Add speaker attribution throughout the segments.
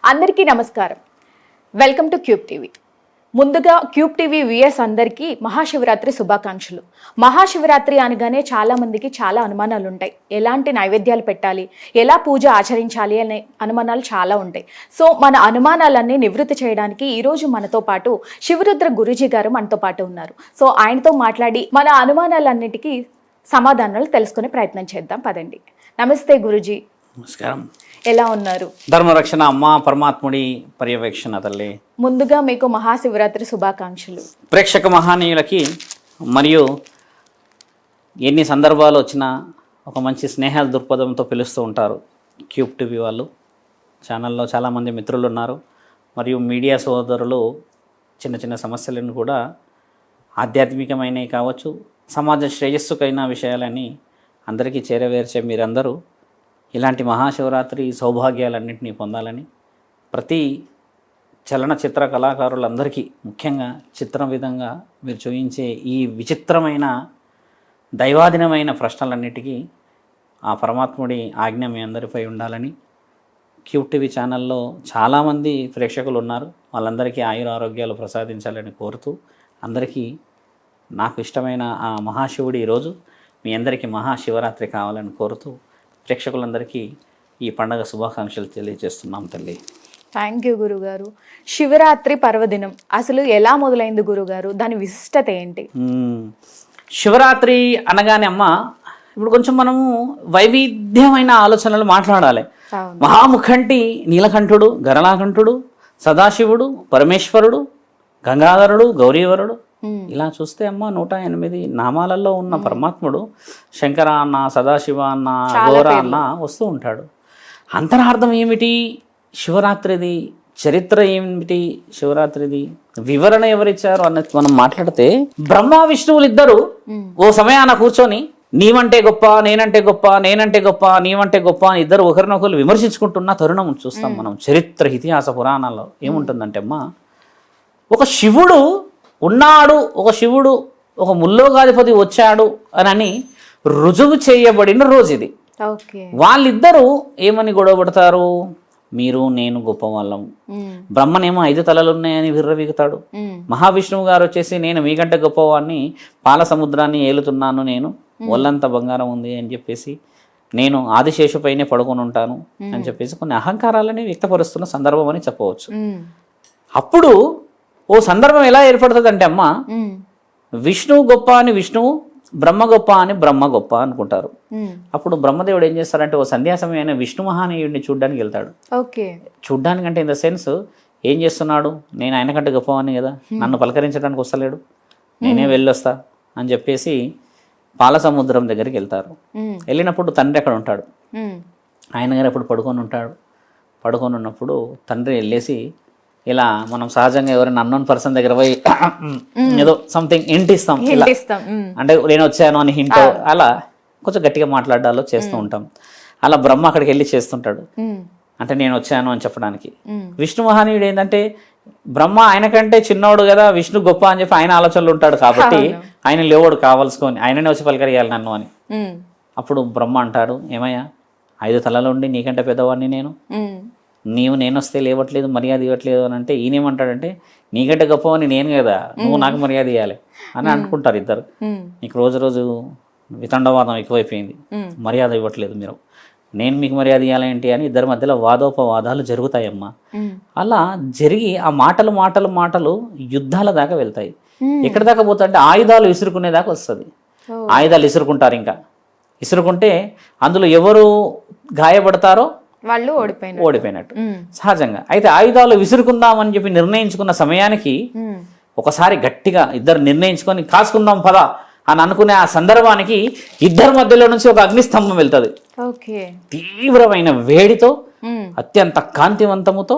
Speaker 1: అందరికీ నమస్కారం. Welcome to cube TV. ముందుగా క్యూబ్ టీవీ విఎస్ అందరికీ మహాశివరాత్రి శుభాకాంక్షలు. మహాశివరాత్రి అనగానే చాలా మందికి చాలా అనుమానాలు ఉంటాయి. ఎలాంటి నైవేద్యాలు పెట్టాలి, ఎలా పూజ ఆచరించాలి అనే అనుమానాలు చాలా ఉంటాయి. సో మన అనుమానాలన్నీ నివృత్తి చేయడానికి ఈరోజు మనతో పాటు శివరుద్ర గురూజీ గారు మనతో పాటు ఉన్నారు. సో ఆయనతో మాట్లాడి మన అనుమానాలన్నిటికీ సమాధానాలు తెలుసుకునే ప్రయత్నం చేద్దాం. పదండి. నమస్తే గురూజీ.
Speaker 2: నమస్కారం.
Speaker 1: ఎలా ఉన్నారు?
Speaker 2: ధర్మరక్షణ అమ్మ పరమాత్ముడి పర్యవేక్షణ తల్లి.
Speaker 1: ముందుగా మీకు మహాశివరాత్రి శుభాకాంక్షలు.
Speaker 2: ప్రేక్షక మహానీయులకి మరియు ఎన్ని సందర్భాలు వచ్చినా ఒక మంచి స్నేహ దృక్పథంతో పిలుస్తూ ఉంటారు క్యూబ్ టీవీ వాళ్ళు. ఛానల్లో చాలామంది మిత్రులు ఉన్నారు మరియు మీడియా సోదరులు చిన్న చిన్న సమస్యలను కూడా ఆధ్యాత్మికమైనవి కావచ్చు, సమాజ శ్రేయస్సుకైన విషయాలని అందరికీ చేరవేర్చే మీరందరూ ఇలాంటి మహాశివరాత్రి సౌభాగ్యాలన్నింటినీ పొందాలని ప్రతి చలనచిత్ర కళాకారులందరికీ ముఖ్యంగా చిత్రం విధంగా మీరు చూపించే ఈ విచిత్రమైన దైవాధీనమైన ప్రశ్నలన్నిటికీ ఆ పరమాత్ముడి ఆజ్ఞ మీ అందరిపై ఉండాలని క్యూబ్ టీవీ ఛానల్లో చాలామంది ప్రేక్షకులు ఉన్నారు. వాళ్ళందరికీ ఆయుర ఆరోగ్యాలు ప్రసాదించాలని కోరుతూ అందరికీ నాకు ఇష్టమైన ఆ మహాశివుడి ఈరోజు మీ అందరికీ మహాశివరాత్రి కావాలని కోరుతూ ప్రేక్షకులందరికీ ఈ పండగ శుభాకాంక్షలు తెలియజేస్తున్నాం తల్లి.
Speaker 1: థ్యాంక్ యూ గురుగారు. శివరాత్రి పర్వదినం అసలు ఎలా మొదలైంది గురుగారు? దాని విశిష్టత ఏంటి?
Speaker 2: శివరాత్రి అనగానే అమ్మ ఇప్పుడు కొంచెం మనము వైవిధ్యమైన ఆలోచనలు మాట్లాడాలి. మహాముఖంటి నీలకంఠుడు, గరళాకంఠుడు, సదాశివుడు, పరమేశ్వరుడు, గంగాధరుడు, గౌరీవరుడు, ఇలా చూస్తే అమ్మ 108 నామాలలో ఉన్న పరమాత్ముడు శంకర అన్న, సదాశివ అన్న, ఘోర అన్న వస్తూ ఉంటాడు. అంతరార్థం ఏమిటి శివరాత్రిది, చరిత్ర ఏమిటి శివరాత్రిది, వివరణ ఎవరిచ్చారు అన్నది మనం మాట్లాడితే బ్రహ్మ విష్ణువులు ఇద్దరు ఓ సమయాన కూర్చొని నీవంటే గొప్ప, నేనంటే గొప్ప, నేనంటే గొప్ప, నీవంటే గొప్ప అని ఇద్దరు ఒకరినొకరు విమర్శించుకుంటున్న తరుణం చూస్తాం మనం చరిత్ర ఇతిహాస పురాణాల్లో. ఏముంటుందంటే అమ్మ, ఒక శివుడు ఉన్నాడు, ఒక శివుడు ఒక ముల్లోకాధిపతి వచ్చాడు అని రుజువు చేయబడిన రోజు ఇది. వాళ్ళిద్దరూ ఏమని గొడవపడతారు, మీరు నేను గొప్ప వాళ్ళం, బ్రహ్మనేమో 5 తలలు ఉన్నాయని విర్రవీగుతాడు, మహావిష్ణువు గారు వచ్చేసి నేను మీకంటే గొప్పవాడిని, పాల సముద్రాన్ని ఏలుతున్నాను, నేను ఒళ్ళంతా బంగారం ఉంది అని చెప్పేసి, నేను ఆదిశేషుపైనే పడుకొని ఉంటాను అని చెప్పేసి కొన్ని అహంకారాలని వ్యక్తపరుస్తున్న సందర్భం అని చెప్పవచ్చు. అప్పుడు ఓ సందర్భం ఎలా ఏర్పడుతుంది అంటే అమ్మ, విష్ణువు గొప్ప అని విష్ణువు, బ్రహ్మ గొప్ప అని బ్రహ్మ గొప్ప అనుకుంటారు. అప్పుడు బ్రహ్మదేవుడు ఏం చేస్తాడంటే ఓ సంధ్యా సమయమైన విష్ణు మహానీయుడిని చూడ్డానికి వెళ్తాడు. చూడ్డానికి అంటే ఇన్ ద సెన్స్ ఏం చేస్తున్నాడు, నేను ఆయన కంటే గొప్పవాడిని కదా, నన్ను పలకరించడానికి వస్తలేడు, నేనే వెళ్ళొస్తా అని చెప్పేసి పాల సముద్రం దగ్గరికి వెళ్తారు. వెళ్ళినప్పుడు తండ్రి అక్కడ ఉంటాడు, ఆయన గారు అప్పుడు పడుకొని ఉంటాడు. పడుకొని ఉన్నప్పుడు తండ్రి వెళ్ళేసి ఇలా మనం సహజంగా ఎవరైనా అన్నోన్ పర్సన్ దగ్గర పోయి ఏదో సంథింగ్ హింట్ ఇస్తాం, అంటే నేను వచ్చాను అని హింట్, అలా కొంచెం గట్టిగా మాట్లాడాలో చేస్తూ ఉంటాం. అలా బ్రహ్మ అక్కడికి వెళ్ళి చేస్తుంటాడు, అంటే నేను వచ్చాను అని చెప్పడానికి. విష్ణు మహానీయుడు ఏంటంటే బ్రహ్మ ఆయన కంటే చిన్నోడు కదా, విష్ణు గొప్ప అని చెప్పి ఆయన ఆలోచనలు ఉంటాడు కాబట్టి ఆయన లేవోడు కావాల్సుకొని ఆయననే వచ్చి పలకరియాలి నన్ను అని. అప్పుడు బ్రహ్మ అంటాడు, ఏమయ్యా 5 తలలు ఉండి నీకంటే పెద్దవాడిని నేను, నీవు నేను వస్తే లేవట్లేదు, మర్యాద ఇవ్వట్లేదు అని అంటే ఈయనేమంటాడంటే నీకంటే గొప్పవని నేను కదా, నువ్వు నాకు మర్యాద ఇవ్వాలి అని అనుకుంటారు ఇద్దరు. నీకు రోజు రోజు వితండవాదం ఎక్కువైపోయింది, మర్యాద ఇవ్వట్లేదు మీరు, నేను మీకు మర్యాద ఇవ్వాలేంటి అని ఇద్దరి మధ్యలో వాదోపవాదాలు జరుగుతాయమ్మా. అలా జరిగి ఆ మాటలు మాటలు మాటలు యుద్ధాల దాకా వెళ్తాయి. ఎక్కడి దాకా పోతుంటే ఆయుధాలు విసురుకునే దాకా వస్తుంది. ఆయుధాలు విసురుకుంటారు, ఇంకా విసురుకుంటే అందులో ఎవరు గాయపడతారో
Speaker 1: వాళ్ళు
Speaker 2: ఓడిపోయినట్టు సహజంగా. అయితే ఆయుధాలు విసురుకుందామని చెప్పి నిర్ణయించుకున్న సమయానికి ఒకసారి గట్టిగా ఇద్దరు నిర్ణయించుకొని కాసుకుందాం పద అని అనుకునే ఆ సందర్భానికి ఇద్దరి మధ్యలో నుంచి ఒక అగ్నిస్తంభం వెళ్తుంది. తీవ్రమైన వేడితో, అత్యంత కాంతివంతముతో,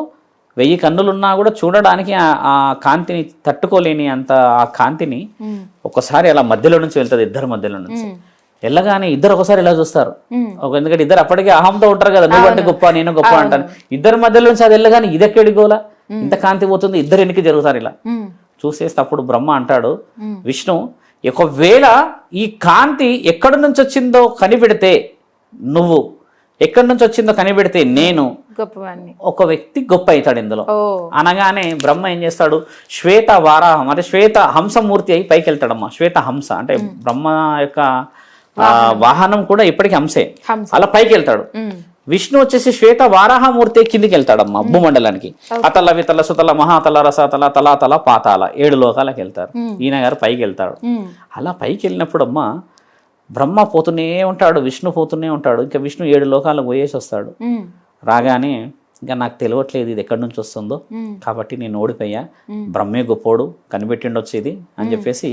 Speaker 2: 1000 కన్నులున్నా కూడా చూడడానికి ఆ కాంతిని తట్టుకోలేని అంత ఆ కాంతిని ఒకసారి అలా మధ్యలో నుంచి వెళ్తుంది, ఇద్దరి మధ్యలో నుంచి. వెళ్ళగానే ఇద్దరు ఒకసారి ఇలా చూస్తారు, ఎందుకంటే ఇద్దరు అప్పటికే అహంతో ఉంటారు కదా, నువ్వంటే గొప్ప నేను గొప్ప అంటాను. ఇద్దరి మధ్యలో నుంచి అది వెళ్ళగానే ఇదెక్కడి గోలా, ఇంత కాంతి పోతుంది, ఇద్దరు వెనక్కి జరుగుతారు. ఇలా చూసేస్తే అప్పుడు బ్రహ్మ అంటాడు, విష్ణు ఒకవేళ ఈ కాంతి ఎక్కడి నుంచి వచ్చిందో కనిపెడితే నువ్వు ఎక్కడి నుంచి వచ్చిందో కనిపెడితే నేను
Speaker 1: గొప్పవాణ్ణి.
Speaker 2: ఒక వ్యక్తి గొప్ప అవుతాడు ఇందులో
Speaker 1: ఓ
Speaker 2: అనగానే బ్రహ్మ ఏం చేస్తాడు, శ్వేత వారాహం అంటే శ్వేత హంసమూర్తి అయి పైకి వెళ్తాడమ్మా. శ్వేత హంస అంటే బ్రహ్మ యొక్క వాహనం కూడా ఇప్పటికీ హంసే.
Speaker 1: హంస.
Speaker 2: అలా పైకి వెళ్తాడు. విష్ణు వచ్చేసి శ్వేత వారాహమూర్తి కిందికి వెళ్తాడమ్మా భూమండలానికి. అతల వితల సుతల మహాతల రసతల తలాతల పాతాల 7 లోకాలకు వెళ్తారు. ఈయన గారు పైకి వెళ్తాడు. అలా పైకి వెళ్ళినప్పుడు అమ్మా బ్రహ్మ పోతూనే ఉంటాడు, విష్ణు పోతూనే ఉంటాడు. ఇంకా విష్ణు 7 లోకాలకు పోయేసి వస్తాడు. రాగానే ఇంకా నాకు తెలియట్లేదు ఇది ఎక్కడి నుంచి వస్తుందో, కాబట్టి నేను ఓడిపోయా, బ్రహ్మే గొప్పోడు కనిపెట్టిండొచ్చు ఇది అని చెప్పేసి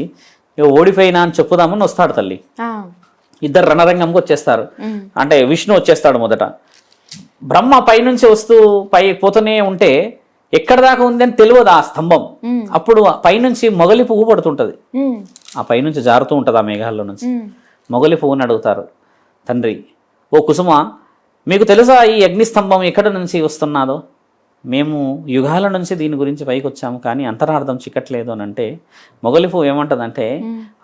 Speaker 2: ఇక ఓడిపోయినా అని చెప్పుదామని వస్తాడు తల్లి. ఇద్దరు రణరంగంకి వచ్చేస్తారు. అంటే విష్ణు వచ్చేస్తాడు మొదట. బ్రహ్మ పైనుంచి వస్తూ పై పోతూనే ఉంటే ఎక్కడ దాకా ఉంది అని తెలియదు ఆ స్తంభం. అప్పుడు పైనుంచి మొగలి పువ్వు పడుతుంటది, ఆ పైనుంచి జారుతూ ఉంటది ఆ మేఘాల్లో నుంచి. మొగలి పువ్వుని అడుగుతారు, తండ్రి ఓ కుసుమ మీకు తెలుసా ఈ అగ్నిస్తంభం ఎక్కడ నుంచి వస్తున్నాదో? మేము యుగాల నుంచి దీని గురించి పైకి వచ్చాము కానీ అంతరార్థం చిక్కట్లేదు అని అంటే మొగలి పువ్వు ఏమంటదంటే,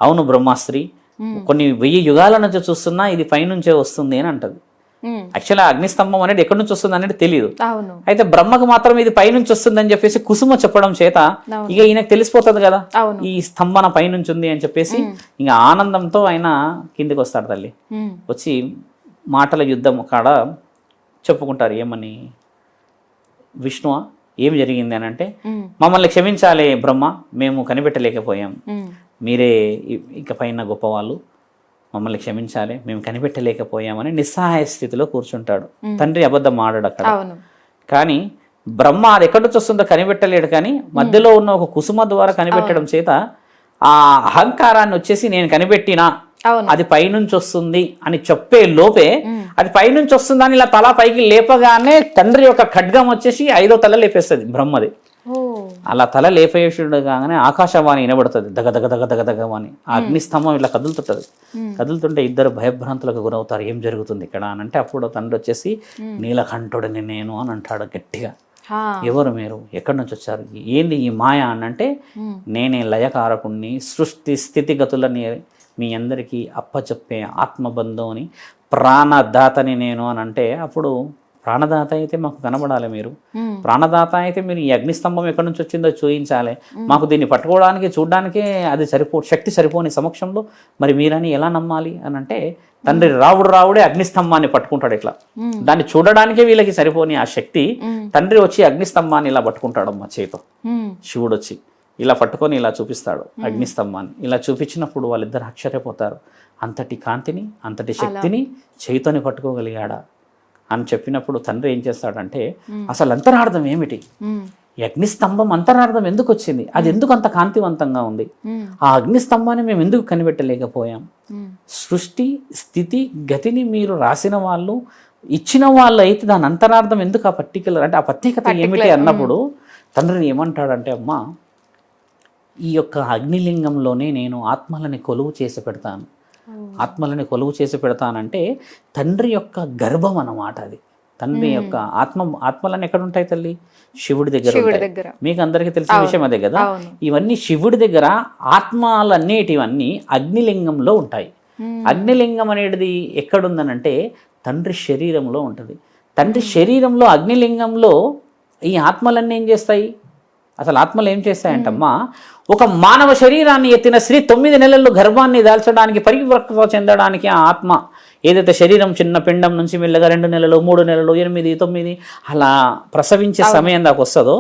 Speaker 2: అవును బ్రహ్మాస్త్రి, కొన్ని 1000 యుగాల నుంచి చూస్తున్నా ఇది పైనుంచే వస్తుంది అని అంటది. యాక్చువల్గా అగ్నిస్తంభం అనేది ఎక్కడి నుంచి వస్తుంది అనేది తెలియదు. అయితే బ్రహ్మకు మాత్రం ఇది పైనుంచి వస్తుంది అని చెప్పేసి కుసుమ చెప్పడం చేత ఇక ఈయనకు తెలిసిపోతుంది కదా ఈ స్తంభన పైనుంచి ఉంది అని చెప్పేసి ఇంకా ఆనందంతో ఆయన కిందికి వస్తాడు తల్లి. వచ్చి మాటల యుద్ధం కాడ చెప్పుకుంటారు. ఏమని, విష్ణువా ఏం జరిగింది అని అంటే, మమ్మల్ని క్షమించాలి బ్రహ్మ, మేము కనిపెట్టలేకపోయాం, మీరే ఇక పైన గొప్పవాళ్ళు, మమ్మల్ని క్షమించాలి, మేము కనిపెట్టలేకపోయామని నిస్సహాయ స్థితిలో కూర్చుంటాడు. తండ్రి అబద్ధం ఆడాడు అక్కడ. కానీ బ్రహ్మ అది ఎక్కడి నుంచి వస్తుందో కనిపెట్టలేడు, కానీ మధ్యలో ఉన్న ఒక కుసుమ ద్వారా కనిపెట్టడం చేత ఆ అహంకారాన్ని వచ్చేసి నేను కనిపెట్టినా అది పైనుంచి వస్తుంది అని చెప్పే లోపే అది పైనుంచి వస్తుందని ఇలా తల పైకి లేపగానే తండ్రి యొక్క ఖడ్గం వచ్చేసి 5వ తల లేపేస్తుంది బ్రహ్మది. అలా తల లేపేసుడుగానే ఆకాశవాణి వినబడుతుంది, దగ దగ దగ దగ దగవాణి. ఆ అగ్నిస్తంభం ఇలా కదులుతుంటది. కదులుతుంటే ఇద్దరు భయభ్రాంతులకు గురవుతారు, ఏం జరుగుతుంది ఇక్కడ అని అంటే అప్పుడు తండ్రి వచ్చేసి నీలకంఠుడిని నేను అని అంటాడు గట్టిగా. ఎవరు మీరు, ఎక్కడి నుంచి వచ్చారు, ఏంది ఈ మాయ అని అంటే, నేనే లయకారకుణ్ణి, సృష్టి స్థితిగతులని మీ అందరికీ అప్పచెప్పే ఆత్మబంధువుని, ప్రాణదాతని నేను అని అంటే అప్పుడు ప్రాణదాత అయితే మాకు కనబడాలి, మీరు ప్రాణదాత అయితే మీరు ఈ అగ్నిస్తంభం ఎక్కడి నుంచి వచ్చిందో చూపించాలి, మాకు దీన్ని పట్టుకోవడానికి చూడడానికే అది శక్తి సరిపోని సమక్షంలో మరి మీరని ఎలా నమ్మాలి అని అంటే తండ్రి రావుడే అగ్నిస్తంభాన్ని పట్టుకుంటాడు. ఇట్లా దాన్ని చూడడానికే వీళ్ళకి సరిపోని ఆ శక్తి తండ్రి వచ్చి అగ్నిస్తంభాన్ని ఇలా పట్టుకుంటాడమ్మా చేతో. శివుడు వచ్చి ఇలా పట్టుకొని ఇలా చూపిస్తాడు అగ్నిస్తంభాన్ని. ఇలా చూపించినప్పుడు వాళ్ళిద్దరు ఆశ్చర్యపోతారు, అంతటి కాంతిని అంతటి శక్తిని చేతోని పట్టుకోగలిగాడా అని చెప్పినప్పుడు తండ్రి ఏం చేస్తాడంటే, అసలు అంతరార్థం ఏమిటి, ఈ అగ్నిస్తంభం అంతరార్థం ఎందుకు వచ్చింది, అది ఎందుకు అంత కాంతివంతంగా ఉంది, ఆ అగ్నిస్తంభాన్ని మేము ఎందుకు కనిపెట్టలేకపోయాం, సృష్టి స్థితి గతిని మీరు రాసిన వాళ్ళు ఇచ్చిన వాళ్ళు అయితే దాని అంతరార్థం ఎందుకు, ఆ పర్టికులర్ అంటే ఆ ప్రత్యేకత ఏమిటి అన్నప్పుడు తండ్రిని ఏమంటాడంటే, అమ్మా ఈ యొక్క అగ్నిలింగంలోనే నేను ఆత్మలని కొలువు చేసి పెడతాను. ఆత్మలని కొలువు చేసి పెడతానంటే తండ్రి యొక్క గర్భం అన్నమాట అది. తండ్రి యొక్క ఆత్మలన్నీ ఎక్కడ ఉంటాయి తల్లి, శివుడి దగ్గర. మీకు అందరికీ తెలిసిన విషయం అదే కదా. ఇవన్నీ శివుడి దగ్గర ఆత్మలన్నేటివన్నీ అగ్నిలింగంలో ఉంటాయి. అగ్నిలింగం అనేది ఎక్కడుందనంటే తండ్రి శరీరంలో ఉంటుంది. తండ్రి శరీరంలో అగ్నిలింగంలో ఈ ఆత్మలన్నీ ఏం చేస్తాయి, అసలు ఆత్మలు ఏం చేస్తాయంటమ్మా, ఒక మానవ శరీరాన్ని ఎత్తిన స్త్రీ 9 నెలల్లో గర్భాన్ని దాల్చడానికి పరిపక్వత చెందడానికి ఆ ఆత్మ ఏదైతే శరీరం చిన్న పిండం నుంచి మెల్లగా 2 నెలలు 3 నెలలు 8 9 అలా ప్రసవించే సమయం దాకా వస్తుందో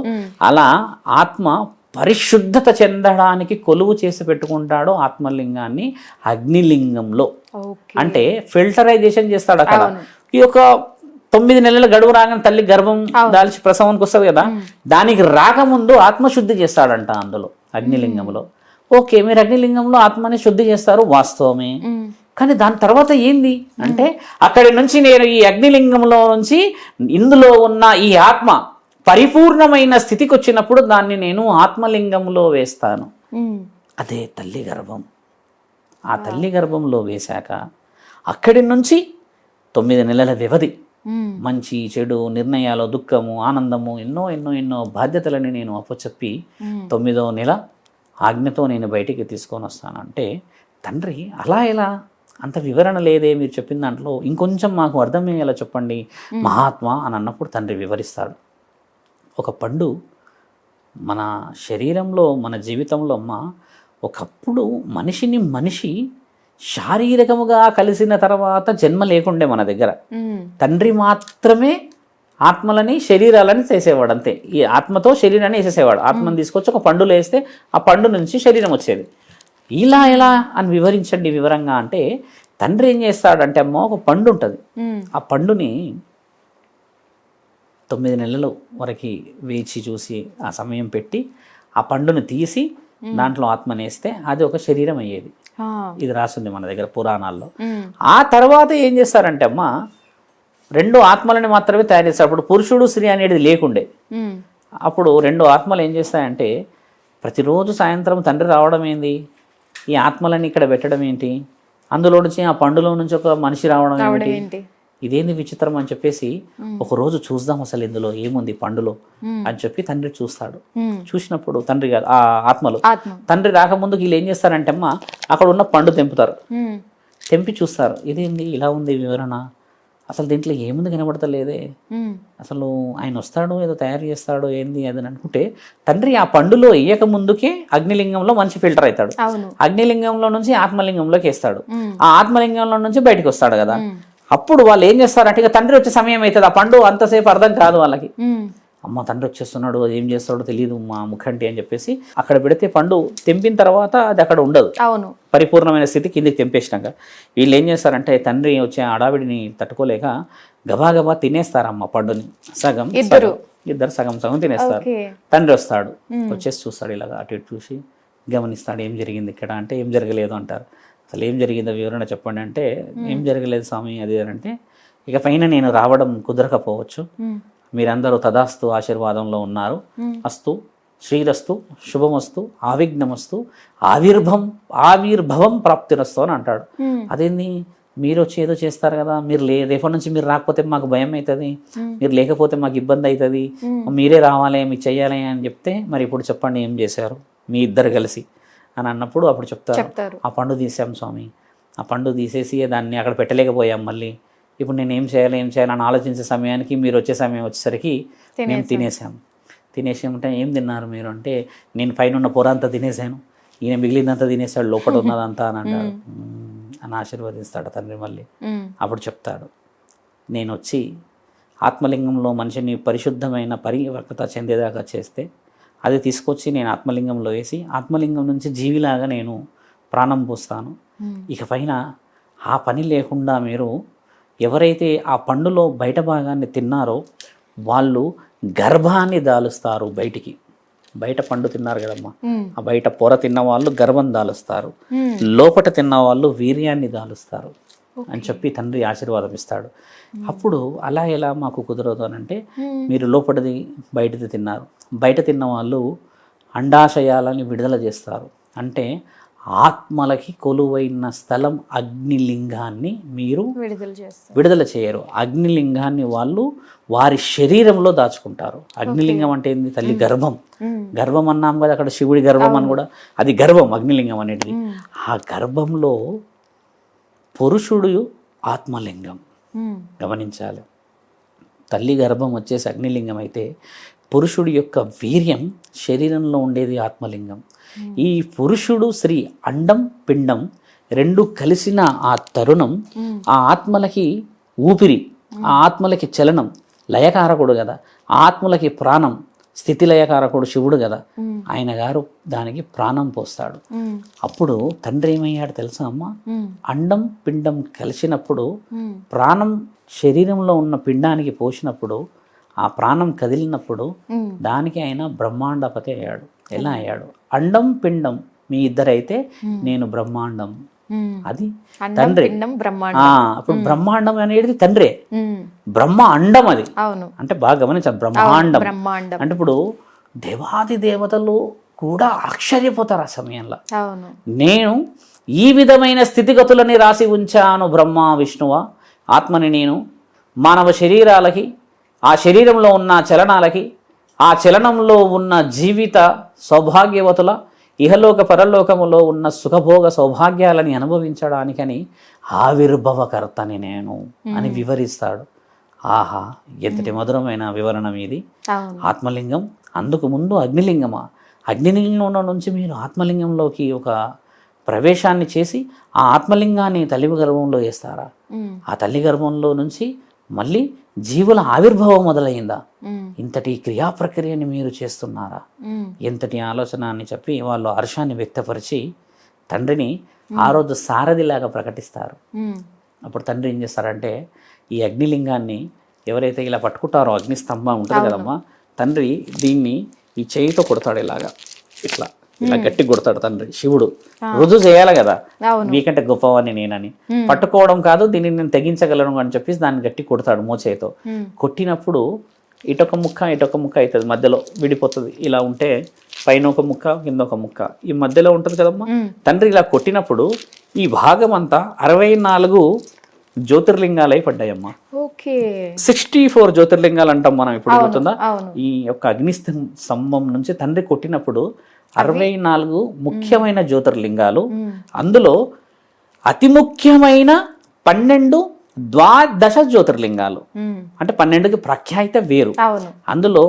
Speaker 2: అలా ఆత్మ పరిశుద్ధత చెందడానికి కొలువు చేసి పెట్టుకుంటాడు ఆత్మలింగాన్ని అగ్నిలింగంలో. అంటే ఫిల్టరైజేషన్ చేస్తాడు అక్కడ. ఈ యొక్క 9 నెలల గడువు రాగానే తల్లి గర్భం దాల్చి ప్రసవానికి వస్తుంది కదా, దానికి రాకముందు ఆత్మశుద్ధి చేస్తాడంట అందులో అగ్నిలింగంలో. ఓకే, మీరు అగ్నిలింగంలో ఆత్మని శుద్ధి చేస్తారు, వాస్తవమే. కానీ దాని తర్వాత ఏంది అంటే, అక్కడి నుంచి నేను ఈ అగ్నిలింగంలో నుంచి ఇందులో ఉన్న ఈ ఆత్మ పరిపూర్ణమైన స్థితికి వచ్చినప్పుడు దాన్ని నేను ఆత్మలింగంలో వేస్తాను. అదే తల్లి గర్భం. ఆ తల్లి గర్భంలో వేశాక అక్కడి నుంచి 9 నెలల వ్యవధి, మంచి చెడు నిర్ణయాలు, దుఃఖము, ఆనందము, ఎన్నో ఎన్నో ఎన్నో బాధ్యతలని నేను అప్పచెప్పి 9వ నెల ఆజ్ఞతో నేను బయటికి తీసుకొని వస్తాను అంటే తండ్రి అలా ఎలా అంత వివరణ లేదే మీరు చెప్పిన దాంట్లో, ఇంకొంచెం మాకు అర్థమయ్యేలా చెప్పండి మహాత్మా అని అన్నప్పుడు తండ్రి వివరిస్తాడు. ఒక పండు మన శరీరంలో, మన జీవితంలో అమ్మ, ఒకప్పుడు మనిషి శారీరకముగా కలిసిన తర్వాత జన్మ లేకుండే మన దగ్గర. తండ్రి మాత్రమే ఆత్మలని శరీరాలని చేసేవాడు, అంతే. ఈ ఆత్మతో శరీరాన్ని వేసేసేవాడు. ఆత్మను తీసుకొచ్చి ఒక పండులో వేస్తే ఆ పండు నుంచి శరీరం వచ్చేది. ఇలా ఎలా అని వివరించండి వివరంగా అంటే, తండ్రి ఏం చేస్తాడంటే అమ్మ, ఒక పండు ఉంటుంది, ఆ పండుని 9 నెలల వరకు వేచి చూసి ఆ సమయం పెట్టి ఆ పండుని తీసి దాంట్లో ఆత్మనేస్తే అది ఒక శరీరం అయ్యేది. ఇది రాసింది మన దగ్గర పురాణాల్లో. ఆ తర్వాత ఏం చేస్తారంటే అమ్మ, 2 ఆత్మలని మాత్రమే తయారు చేస్తారు. అప్పుడు పురుషుడు స్త్రీ అనేది లేకుండే. అప్పుడు 2 ఆత్మలు ఏం చేస్తాయంటే, ప్రతిరోజు సాయంత్రం తండ్రి రావడం ఏంది, ఈ ఆత్మలని ఇక్కడ పెట్టడం ఏంటి, అందులో నుంచి ఆ పండులో నుంచి ఒక మనిషి రావడం ఏంటి, ఇదేంది విచిత్రం అని చెప్పేసి ఒక రోజు చూద్దాం అసలు ఇందులో ఏముంది పండులో అని చెప్పి తండ్రి చూస్తాడు. చూసినప్పుడు తండ్రి కాదు, ఆ ఆత్మలు, తండ్రి రాకముందుకు వీళ్ళు ఏం చేస్తారంటే అమ్మ, అక్కడ ఉన్న పండు తెంపుతారు. తెంపి చూస్తారు, ఇదేంది ఇలా ఉంది వివరణ, అసలు దీంట్లో ఏముంది కనబడతలేదే, అసలు ఆయన వస్తాడు ఏదో తయారు చేస్తాడు ఏంది అది అనుకుంటే, తండ్రి ఆ పండులో వేయక ముందుకే అగ్నిలింగంలో మనిషి ఫిల్టర్ అవుతాడు. అగ్నిలింగంలో నుంచి ఆత్మలింగంలోకి వేస్తాడు. ఆ ఆత్మలింగంలో నుంచి బయటకు వస్తాడు కదా. అప్పుడు వాళ్ళు ఏం చేస్తారంటే, ఇక తండ్రి వచ్చే సమయం అవుతుంది, ఆ పండు అంతసేపు అర్థం కాదు వాళ్ళకి. అమ్మ తండ్రి వచ్చేస్తున్నాడు, ఏం చేస్తాడో తెలియదు మా ముఖంటి అని చెప్పేసి అక్కడ పెడితే పండు తెంపిన తర్వాత అది అక్కడ ఉండదు, పరిపూర్ణమైన స్థితి కిందికి తెంపేసినాక వీళ్ళు ఏం చేస్తారంటే, తండ్రి వచ్చే అడావిడిని తట్టుకోలేక గబాగబా తినేస్తారమ్మ పండుని. ఇద్దరు సగం తినేస్తారు. తండ్రి వస్తాడు, వచ్చేసి చూస్తాడు, ఇలాగా అటు ఇటు చూసి గమనిస్తాడు, ఏం జరిగింది ఇక్కడ అంటే, ఏం జరగలేదు అంటారు. అసలు ఏం జరిగిందో వివరణ చెప్పండి అంటే, ఏం జరగలేదు స్వామి అది అంటే, ఇక పైన నేను రావడం కుదరకపోవచ్చు, మీరందరూ తదాస్తు ఆశీర్వాదంలో ఉన్నారు, అస్తు శ్రీరస్తు శుభమస్తు ఆవిఘ్నమస్తు ఆవిర్భవం ప్రాప్తిరస్తు అని అంటాడు. అదేంది, మీరు వచ్చి ఏదో చేస్తారు కదా, మీరు రేపటి నుంచి మీరు రాకపోతే మాకు భయం అవుతుంది, మీరు లేకపోతే మాకు ఇబ్బంది అవుతుంది, మీరే రావాలి మీరు చెయ్యాలి అని చెప్తే, మరి ఇప్పుడు చెప్పండి ఏం చేశారు మీ ఇద్దరు కలిసి అని అన్నప్పుడు అప్పుడు చెప్తారు, ఆ పండు తీసాం స్వామి, ఆ పండు తీసేసి దాన్ని అక్కడ పెట్టలేకపోయాం, మళ్ళీ ఇప్పుడు నేను ఏం చేయాలి అని ఆలోచించే సమయానికి మీరు వచ్చే సమయం వచ్చేసరికి మేము తినేసామంటే, ఏం తిన్నారు మీరు అంటే, నేను పైన ఉన్న పొర అంతా తినేసాను, ఈయన మిగిలిందంతా తినేసాడు, లోపల ఉన్నదంతా అని అంటాడు. అని ఆశీర్వదిస్తాడు తండ్రి. మళ్ళీ అప్పుడు చెప్తాడు, నేను వచ్చి ఆత్మలింగంలో మనిషిని పరిశుద్ధమైన పరివర్తత చెందేదాకా చేస్తే, అది తీసుకొచ్చి నేను ఆత్మలింగంలో వేసి ఆత్మలింగం నుంచి జీవిలాగా నేను ప్రాణం పోస్తాను. ఇక పైన ఆ పని లేకుండా మీరు ఎవరైతే ఆ పండులో బయట భాగాన్ని తిన్నారో వాళ్ళు గర్భాన్ని దాలుస్తారు బయటికి. బయట పండు తిన్నారు కదమ్మా, ఆ బయట పొర తిన్న వాళ్ళు గర్భం దాలుస్తారు, లోపట తిన్న వాళ్ళు వీర్యాన్ని దాలుస్తారు అని చెప్పి తండ్రి ఆశీర్వాదం ఇస్తాడు. అప్పుడు అలా ఎలా మాకు కుదరదు అని అంటే, మీరు లోపటిది బయటది తిన్నారు, బయట తిన్న వాళ్ళు అండాశయాలని విడుదల చేస్తారు, అంటే ఆత్మలకి కొలువైన స్థలం అగ్నిలింగాన్ని మీరు విడుదల చేయరు. అగ్నిలింగాన్ని వాళ్ళు వారి శరీరంలో దాచుకుంటారు. అగ్నిలింగం అంటే ఏంది తల్లి, గర్భం అన్నాం కదా, అక్కడ శివుడి గర్భం అని కూడా, అది గర్భం అగ్నిలింగం అనేది. ఆ గర్భంలో పురుషుడు ఆత్మలింగం గమనించాలి. తల్లి గర్భం వచ్చేసి అగ్నిలింగం అయితే, పురుషుడి యొక్క వీర్యం శరీరంలో ఉండేది ఆత్మలింగం. ఈ పురుషుడు స్త్రీ అండం పిండం రెండు కలిసిన ఆ తరుణం ఆ ఆత్మలకి ఊపిరి, ఆ ఆత్మలకి చలనం, లయకారకుడు కదా, ఆ ఆత్మలకి ప్రాణం, స్థితి లయకారకుడు శివుడు కదా, ఆయన గారు దానికి ప్రాణం పోస్తాడు. అప్పుడు తండ్రి ఏమయ్యాడు తెలుసా అమ్మ, అండం పిండం కలిసినప్పుడు ప్రాణం శరీరంలో ఉన్న పిండానికి పోసినప్పుడు ఆ ప్రాణం కదిలినప్పుడు దానికి ఆయన బ్రహ్మాండపతి అయ్యాడు. ఎలా అయ్యాడు? అండం పిండం మీ ఇద్దరైతే నేను బ్రహ్మాండం, అది తండ్రి. అప్పుడు బ్రహ్మాండం అనేది తండ్రే, బ్రహ్మ అండం అది. అంటే బాగా గమనించాలి, బ్రహ్మాండం అంటే ఇప్పుడు దేవాది దేవతలు కూడా ఆశ్చర్యపోతారు ఆ సమయంలో. నేను ఈ విధమైన స్థితిగతులని రాసి ఉంచాను బ్రహ్మ విష్ణువ, ఆత్మని నేను మానవ శరీరాలకి, ఆ శరీరంలో ఉన్న చలనాలకి, ఆ చలనంలో ఉన్న జీవిత సౌభాగ్యవతుల ఇహలోక పరలోకములో ఉన్న సుఖభోగ సౌభాగ్యాలని అనుభవించడానికని ఆవిర్భవకర్తని నేను అని వివరిస్తాడు. ఆహా, ఎంతటి మధురమైన వివరణ మీది. ఆత్మలింగం, అందుకు ముందు అగ్నిలింగమా? అగ్నిలింగంలో నుంచి మీరు ఆత్మలింగంలోకి ఒక ప్రవేశాన్ని చేసి ఆ ఆత్మలింగాన్ని తల్లి గర్భంలో వేస్తారా? ఆ తల్లి గర్భంలో నుంచి మళ్ళీ జీవుల ఆవిర్భావం మొదలైందా? ఇంతటి క్రియా ప్రక్రియని మీరు చేస్తున్నారా? ఎంతటి ఆలోచన అని చెప్పి వాళ్ళు హర్షాన్ని వ్యక్తపరిచి తండ్రిని ఆ రోజు సారథిలాగా ప్రకటిస్తారు. అప్పుడు తండ్రి ఏం చేస్తారంటే ఈ అగ్నిలింగాన్ని ఎవరైతే ఇలా పట్టుకుంటారో, అగ్నిస్తంభం ఉంటుంది కదమ్మా, తండ్రి దీన్ని ఈ చేయితో కొడతాడు, ఇలాగా ఇట్లా ఇలా గట్టి కొడతాడు తండ్రి. శివుడు రుజువు చేయాలి కదా, మీకంటే గొప్పవాడిని నేనని. పట్టుకోవడం కాదు, దీన్ని నేను తెగించగలను అని చెప్పేసి దాన్ని గట్టి కొడతాడు మోచేతో. కొట్టినప్పుడు ఇటొక ముక్క ఇటొక ముక్క అవుతుంది, మధ్యలో విడిపోతుంది. ఇలా ఉంటే పైన ఒక ముక్క కింద ఒక ముక్క ఈ మధ్యలో ఉంటుంది కదమ్మా. తండ్రి ఇలా కొట్టినప్పుడు ఈ భాగం అంతా 64 జ్యోతిర్లింగాలై పడ్డాయమ్మా. 64 జ్యోతిర్లింగాలు అంటాం మనం ఇప్పుడు, గుర్తుందా? ఈ యొక్క అగ్ని స్తంభం నుంచి తండ్రి కొట్టినప్పుడు 64 ముఖ్యమైన జ్యోతిర్లింగాలు, అందులో అతి ముఖ్యమైన 12 ద్వాదశ జ్యోతిర్లింగాలు. అంటే 12కి ప్రఖ్యాత వేరు. అందులో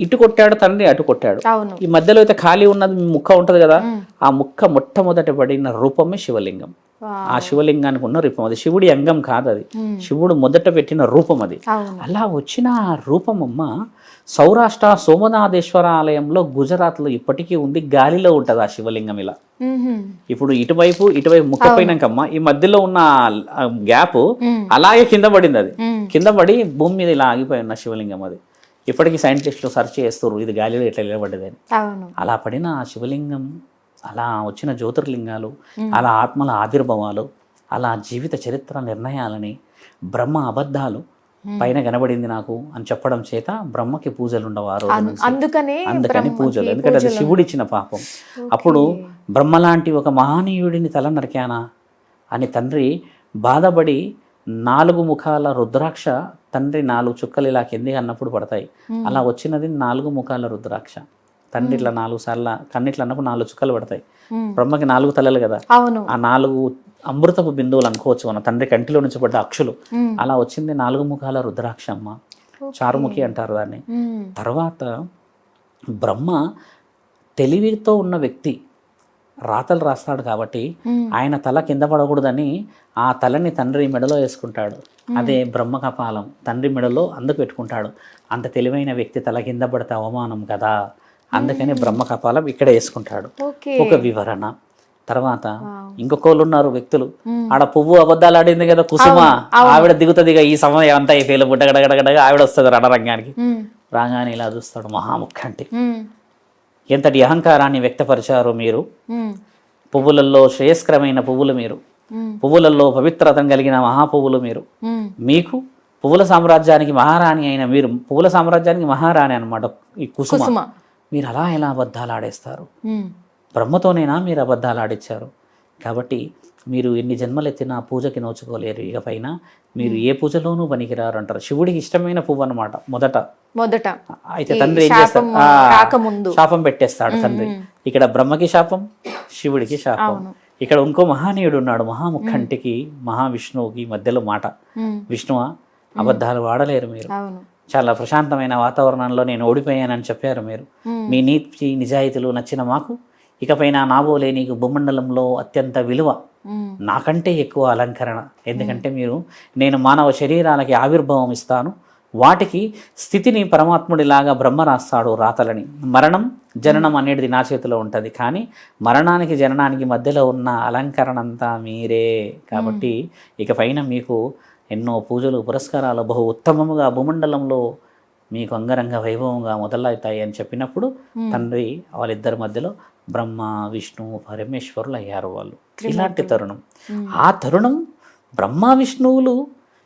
Speaker 2: ఇటు కొట్టాడు తండ్రి, అటు కొట్టాడు. ఈ మధ్యలో అయితే ఖాళీ ఉన్నది ముక్క ఉంటది కదా, ఆ ముక్క మొట్టమొదట పడిన రూపమే శివలింగం. ఆ శివలింగానికి ఉన్న రూపం అది, శివుడి అంగం కాదు అది, శివుడు మొదట పెట్టిన రూపం అది. అలా వచ్చిన ఆ రూపమమ్మ సౌరాష్ట్ర సోమనాథేశ్వర ఆలయంలో గుజరాత్లో ఇప్పటికీ ఉంది, గాలిలో ఉంటది ఆ శివలింగం. ఇలా ఇప్పుడు ఇటువైపు ముక్క పోయినాకమ్మా ఈ మధ్యలో ఉన్న గ్యాప్ అలాగే కింద పడింది. అది కింద పడి భూమి మీద ఇలా ఆగిపోయి ఉన్న శివలింగం అది. ఇప్పటికీ సైంటిస్టులు సెర్చ్ చేస్తారు ఇది గాలిలో ఎట్లా నిలబడ్డది అని. అలా పడిన ఆ శివలింగం, అలా వచ్చిన జ్యోతిర్లింగాలు, అలా ఆత్మల ఆవిర్భావాలు, అలా జీవిత చరిత్ర నిర్ణయాలని, బ్రహ్మ అబద్ధాలు పైన కనబడింది నాకు అని చెప్పడం చేత బ్రహ్మకి పూజలు ఉండవు ఆ రోజు నుంచి. అందుకని పూజలు, ఎందుకంటే అది శివుడు ఇచ్చిన పాపం. అప్పుడు బ్రహ్మ లాంటి ఒక మహనీయుడిని తల నరికానా అని తండ్రి బాధపడి 4 ముఖాల రుద్రాక్ష తండ్రి 4 చుక్కలు ఇలా కిందికి అన్నప్పుడు పడతాయి. అలా వచ్చినది 4 ముఖాల రుద్రాక్ష. తండ్రి ఇట్లా 4 సార్లు కన్నిట్లు అన్నప్పుడు 4 చుక్కలు పడతాయి. బ్రహ్మకి 4 తలలు కదా, ఆ 4 అమృతపు బిందువులు అనుకోవచ్చు మన తండ్రి కంటిలో నుంచి పడ్డ అక్షులు. అలా వచ్చింది 4 ముఖాల రుద్రాక్ష అమ్మ, చారుముఖి అంటారు దాన్ని. తర్వాత బ్రహ్మ తెలివితో ఉన్న వ్యక్తి రాతలు రాస్తాడు కాబట్టి ఆయన తల కింద పడకూడదని ఆ తలని తండ్రి మెడలో వేసుకుంటాడు. అదే బ్రహ్మ కపాలం తండ్రి మెడలో అందుకు పెట్టుకుంటాడు. అంత తెలివైన వ్యక్తి తల కింద పడితే అవమానం కదా, అందుకని బ్రహ్మ కపాలం ఇక్కడ వేసుకుంటాడు. ఒక వివరణ. తర్వాత ఇంకొకళ్ళు ఉన్నారు వ్యక్తులు, ఆడ పువ్వు అబద్ధాలు ఆడింది కదా కుసుమ, ఆవిడ దిగుతుంది ఈ సమయం అంతా అయిపోయి బుడ్డగడగడగడగా ఆవిడ వస్తుంది రణరంగానికి. రాగానే ఇలా చూస్తాడు మహాముఖంటి. ఎంతటి అహంకారాన్ని వ్యక్తపరిచారు మీరు. పువ్వులలో శ్రేయస్కరమైన పువ్వులు మీరు, పువ్వులలో పవిత్రత కలిగిన మహాపువ్వులు మీరు. మీకు పువ్వుల సామ్రాజ్యానికి మహారాణి అయిన మీరు, పువ్వుల సామ్రాజ్యానికి మహారాణి అన్నమాట ఈ కుసుమ. మీరు అలా ఎలా అబద్ధాలు ఆడేస్తారు? బ్రహ్మతోనేనా మీరు అబద్ధాలు ఆడిచ్చారు? కాబట్టి మీరు ఎన్ని జన్మలు ఎత్తినా పూజకి నోచుకోలేరు. ఇక పైన మీరు ఏ పూజలోనూ పనికిరారు అంటారు. శివుడికి ఇష్టమైన పువ్వు అనమాట మొదట. అయితే తండ్రి ఏం చేస్తాడు? శాపం పెట్టేస్తాడు తండ్రి. ఇక్కడ బ్రహ్మకి శాపం, శివుడికి శాపం. ఇక్కడ ఇంకో మహానీయుడు ఉన్నాడు, మహాముఖంటికి మహావిష్ణువుకి మధ్యలో మాట. విష్ణువా, అబద్ధాలు వాడలేరు మీరు. చాలా ప్రశాంతమైన వాతావరణంలో నేను ఓడిపోయానని చెప్పారు మీరు. మీ నీతి నిజాయితీలు నచ్చిన మాకు ఇకపైన నాబోలే నీకు భూమండలంలో అత్యంత విలువ, నాకంటే ఎక్కువ అలంకరణ. ఎందుకంటే నేను మానవ శరీరాలకి ఆవిర్భావం ఇస్తాను, వాటికి స్థితిని పరమాత్ముడిలాగా బ్రహ్మ రాస్తాడు రాతలని. మరణం జననం అనేది నా చేతిలో ఉంటుంది, కానీ మరణానికి జననానికి మధ్యలో ఉన్న అలంకరణ అంతా మీరే. కాబట్టి ఇకపైన మీకు ఎన్నో పూజలు పురస్కారాలు బహు ఉత్తమముగా భూమండలంలో మీకు అంగరంగ వైభవంగా మొదలవుతాయి అని చెప్పినప్పుడు తండ్రి వాళ్ళిద్దరి మధ్యలో బ్రహ్మ విష్ణు పరమేశ్వరులు అయ్యారు వాళ్ళు. ఇలాంటి తరుణం, ఆ తరుణం బ్రహ్మ విష్ణువులు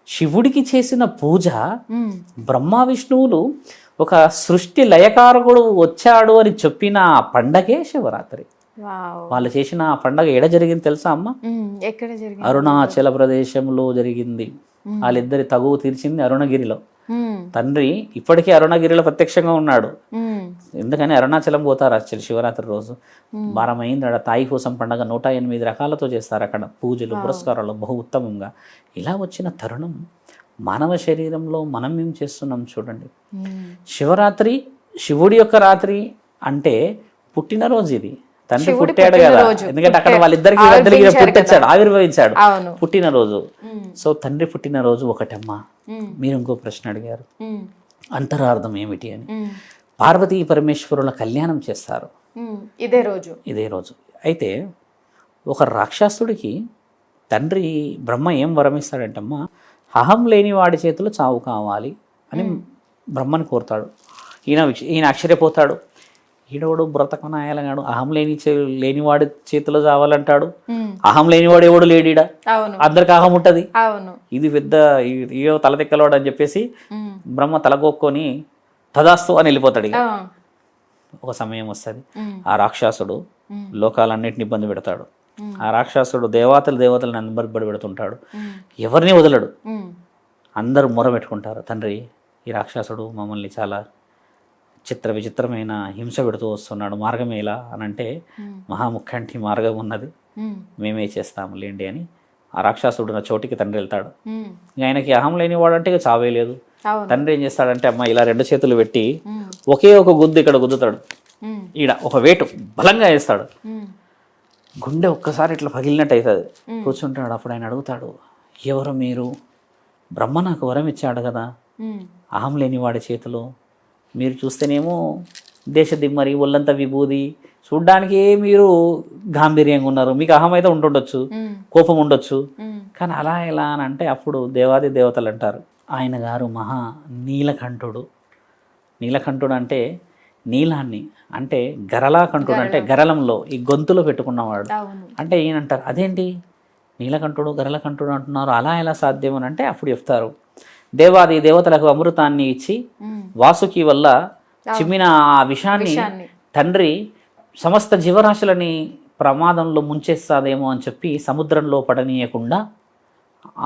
Speaker 2: శివుడికి చేసిన పూజ, బ్రహ్మ విష్ణువులు ఒక సృష్టి లయకారకుడు వచ్చాడు అని చెప్పిన ఆ పండగే శివరాత్రి. వాళ్ళు చేసిన ఆ పండగ ఎక్కడ జరిగింది తెలుసా అమ్మ? అరుణాచల ప్రదేశంలో జరిగింది. వాళ్ళిద్దరి తగువు తీర్చింది అరుణగిరిలో. తండ్రి ఇప్పటికీ అరుణగిరిలో ప్రత్యక్షంగా ఉన్నాడు. ఎందుకని అరుణాచలం పోతారు యాక్చువల్లీ శివరాత్రి రోజు. వారమైంది ఆడ తాయి కోసం పండగ 108 రకాలతో చేస్తారు అక్కడ పూజలు పురస్కారాలు బహు ఉత్తమంగా. ఇలా వచ్చిన తరుణం మానవ శరీరంలో మనం ఏం చేస్తున్నాం చూడండి. శివరాత్రి శివుడి యొక్క రాత్రి అంటే పుట్టినరోజు ఇది. తండ్రి పుట్టాడు కదా, ఎందుకంటే అక్కడ వాళ్ళిద్దరికి పుట్టించాడు, ఆవిర్భవించాడు, పుట్టినరోజు. సో తండ్రి పుట్టినరోజు ఒకటమ్మా. మీరు ఇంకో ప్రశ్న అడిగారు, అంతరార్థం ఏమిటి అని. పార్వతీ పరమేశ్వరుల కళ్యాణం చేస్తారు ఇదే రోజు. అయితే ఒక రాక్షసుడికి తండ్రి బ్రహ్మ ఏం వరమిస్తాడంటమ్మా, అహం లేని వాడి చేతిలో చావు కావాలి అని బ్రహ్మని కోరుతాడు. ఈయన ఆశ్చర్యపోతాడు, ఈడోడు బ్రతకనాయాలగాడు అహం లేనివాడి చేతిలో చావాలంటాడు. అహం లేనివాడు ఎవడు లేడీడా, అందరికి అహం ఉంటది, ఇది పెద్ద ఏదో తలదెక్కలోడు అని చెప్పేసి బ్రహ్మ తలగొక్కొని తదాస్తు అని వెళ్ళిపోతాడు. ఇక ఒక సమయం వస్తుంది, ఆ రాక్షసుడు లోకాలన్నిటిని ఇబ్బంది పెడతాడు. ఆ రాక్షసుడు దేవతలను ఇబ్బంది పెడుతుంటాడు, ఎవరిని వదలడు. అందరూ మొర పెట్టుకుంటారు, తండ్రి ఈ రాక్షసుడు మమ్మల్ని చాలా విచిత్రమైన హింస పెడుతూ వస్తున్నాడు, మార్గం ఎలా అని అంటే, మహాముఖ్యంటి మార్గం ఉన్నది, మేమే చేస్తాము లేండి అని ఆ రాక్షసుడు నా చోటికి తండ్రి వెళ్తాడు. ఆయనకి అహం లేనివాడు అంటే ఇక చావే లేదు. తండ్రి ఏం చేస్తాడంటే, అమ్మ ఇలా 2 చేతులు పెట్టి ఒకే ఒక గుద్దు ఇక్కడ గుద్దుతాడు, ఈడ ఒక వేటు బలంగా వేస్తాడు. గుండె ఒక్కసారి ఇట్లా పగిలినట్టు అవుతుంది. కూర్చుంటాడు. అప్పుడు ఆయన అడుగుతాడు, ఎవరు మీరు? బ్రహ్మ నాకు వరం ఇచ్చాడు కదా అహం లేని వాడి చేతిలో. మీరు చూస్తేనేమో దేశదిమ్మరి, ఒళ్ళంతా విభూది, చూడ్డానికి మీరు గాంభీర్యంగా ఉన్నారు, మీకు అహం అయితే ఉంటుండొచ్చు, కోపం ఉండొచ్చు, కానీ అలా ఎలా అని అంటే అప్పుడు దేవాది దేవతలు అంటారు, ఆయన గారు మహా నీలకంఠుడు. నీలకంఠుడు అంటే నీలాన్ని, అంటే గరళాకంఠుడు అంటే గరళంలో ఈ గొంతులో పెట్టుకున్నవాడు. అంటే ఈయన అంటారు, అదేంటి నీలకంఠుడు గరళకంఠుడు అంటున్నారు, అలా ఎలా సాధ్యం అని అంటే అప్పుడు చెప్తారు, దేవాది దేవతలకు అమృతాన్ని ఇచ్చి వాసుకి వల్ల చిమ్మిన ఆ విషాన్ని తండ్రి సమస్త జీవరాశులని ప్రమాదంలో ముంచేస్తాదేమో అని చెప్పి సముద్రంలో పడనీయకుండా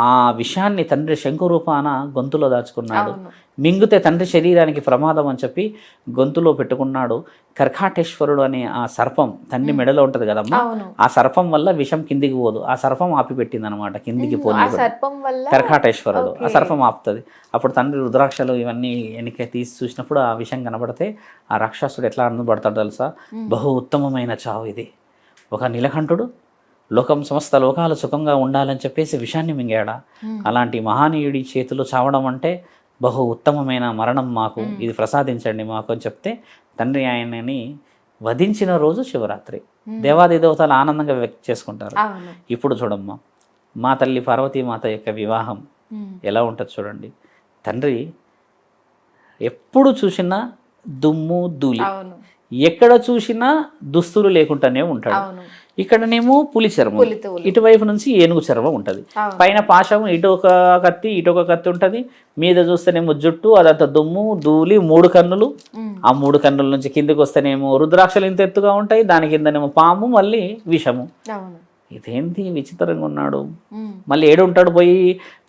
Speaker 2: ఆ విషాన్ని తండ్రి శంకురూపాన గొంతులో దాచుకున్నాడు. మింగితే తండ్రి శరీరానికి ప్రమాదం అని చెప్పి గొంతులో పెట్టుకున్నాడు. కర్కాటేశ్వరుడు అనే ఆ సర్పం తండ్రి మెడలో ఉంటది కదమ్మా, ఆ సర్పం వల్ల విషం కిందికి పోదు, ఆ సర్పం ఆపిపెట్టింది అనమాట, కిందికి పోనీ. కర్కాటేశ్వరుడు ఆ సర్పం ఆపుతుంది. అప్పుడు తండ్రి రుద్రాక్షలు ఇవన్నీ వెనక తీసి చూసినప్పుడు ఆ విషం కనబడితే ఆ రాక్షసుడు ఎట్లా ఆనందపడతాడు తెలుసా, బహు ఉత్తమమైన చావు ఇది. ఒక నీలకంఠుడు సమస్త లోకాలు సుఖంగా ఉండాలని చెప్పేసి విషాన్ని మింగాడా. అలాంటి మహానీయుడి చేతిలో చావడం అంటే బహు ఉత్తమమైన మరణం, మాకు ఇది ప్రసాదించండి మాకు అని చెప్తే తండ్రి ఆయనని వధించిన రోజు శివరాత్రి. దేవాది దేవతలు ఆనందంగా వ్యక్తం చేసుకుంటారు. ఇప్పుడు చూడమ్మా, మా తల్లి పార్వతీమాత యొక్క వివాహం ఎలా ఉంటుంది చూడండి. తండ్రి ఎప్పుడు చూసినా దుమ్ము ధూళి, ఎక్కడ చూసినా దుస్తులు లేకుండానే ఉంటాడు. ఇక్కడనేమో పులి చర్మం, ఇటువైపు నుంచి ఏనుగు చర్మం ఉంటుంది, పైన పాశం, ఇటు ఒక కత్తి ఇటు ఒక కత్తి ఉంటుంది, మీద చూస్తేనేమో జుట్టు, అదంతా దుమ్ము ధూళి, 3 కన్నులు, ఆ 3 కన్నుల నుంచి కిందకి వస్తేనేమో రుద్రాక్షలు ఇంత ఎత్తుగా ఉంటాయి, దాని కిందనేమో పాము, మళ్ళీ విషము. ఇదేంటి విచిత్రంగా ఉన్నాడు. మళ్ళీ ఏడు ఉంటాడు, పోయి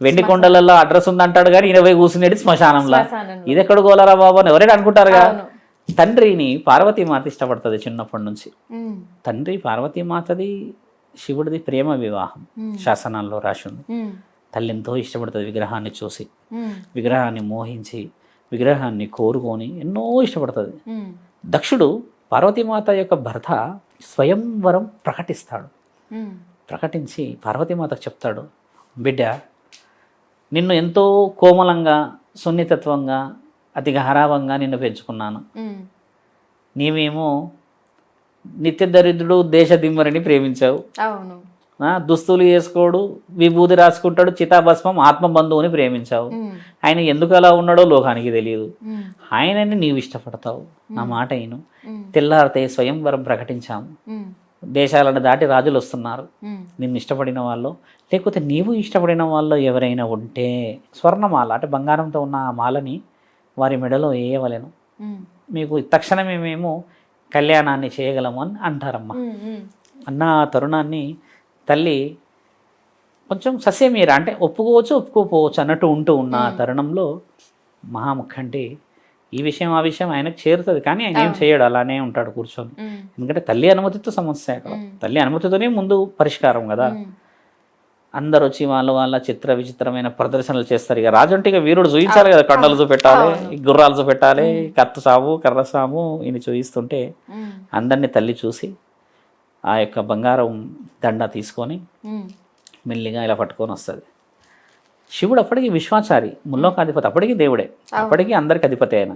Speaker 2: వెండి కొండలలో అడ్రస్ ఉందంటాడు కానీ ఈయన పోయి కూర్చునేది శ్మశానంలో. ఇది ఎక్కడ గోలారా బాబు అని ఎవరైనా అనుకుంటారుగా. తండ్రిని పార్వతీమాత ఇష్టపడుతుంది చిన్నప్పటి నుంచి. తండ్రి పార్వతీమాతది శివుడిది ప్రేమ వివాహం శాసనాల్లో రాసి ఉంది. తల్లి ఎంతో ఇష్టపడుతుంది విగ్రహాన్ని చూసి, విగ్రహాన్ని మోహించి, విగ్రహాన్ని కోరుకొని ఎన్నో ఇష్టపడుతుంది. దక్షుడు పార్వతీమాత యొక్క భర్త స్వయంవరం ప్రకటిస్తాడు. ప్రకటించి పార్వతీమాతకు చెప్తాడు, బిడ్డ నిన్ను ఎంతో కోమలంగా సున్నితత్వంగా అతి గారావంగా నిన్ను పెంచుకున్నాను, నీవేమో నిత్య దరిద్రుడు దేశదిమ్మరిని ప్రేమించావు, దుస్తులు వేసుకోడు, విభూతి రాసుకుంటాడు, చితాభస్మం ఆత్మబంధువుని ప్రేమించావు. ఆయన ఎందుకు అలా ఉన్నాడో లోకానికి తెలియదు, ఆయనని నీవు ఇష్టపడతావు, నా మాట అయిను. తెల్లారితే స్వయంవరం ప్రకటించాము, దేశాలను దాటి రాజులు వస్తున్నారు, నిన్ను ఇష్టపడిన వాళ్ళు లేకపోతే నీవు ఇష్టపడిన వాళ్ళు ఎవరైనా ఉంటే స్వర్ణమాల అంటే బంగారంతో ఉన్న ఆ మాలని వారి మెడలో వేయవలెను, మీకు తక్షణమే మేము కళ్యాణాన్ని చేయగలము అని అంటారమ్మా. అన్న తరుణాన్ని తల్లి కొంచెం సస్యమీర అంటే ఒప్పుకోవచ్చు ఒప్పుకోపోవచ్చు అన్నట్టు ఉంటూ ఉన్న తరుణంలో మహాముఖంటి ఈ విషయం ఆ విషయం ఆయనకు చేరుతుంది, కానీ ఆయన ఏం చేయడు, అలానే ఉంటాడు కూర్చొని. ఎందుకంటే తల్లి అనుమతితో సమస్య అక్కడ, తల్లి అనుమతితోనే ముందు పరిష్కారం కదా. అందరు వచ్చి వాళ్ళ చిత్ర విచిత్రమైన ప్రదర్శనలు చేస్తారు. ఇక రాజు అంటే ఇక వీరుడు చూపించాలి కదా, కండలు చూపెట్టాలి, గుర్రాలు చూపెట్టాలి, కత్తి సాము కర్ర సాము ఈయన చూపిస్తుంటే అందరినీ తల్లి చూసి ఆ యొక్క బంగారం దండ తీసుకొని మెల్లిగా ఇలా పట్టుకొని వస్తుంది. శివుడు అప్పటికి విశ్వాచారి, ముల్లోకాధిపతి, అప్పటికి దేవుడే, అప్పటికి అందరికి అధిపతి అయిన.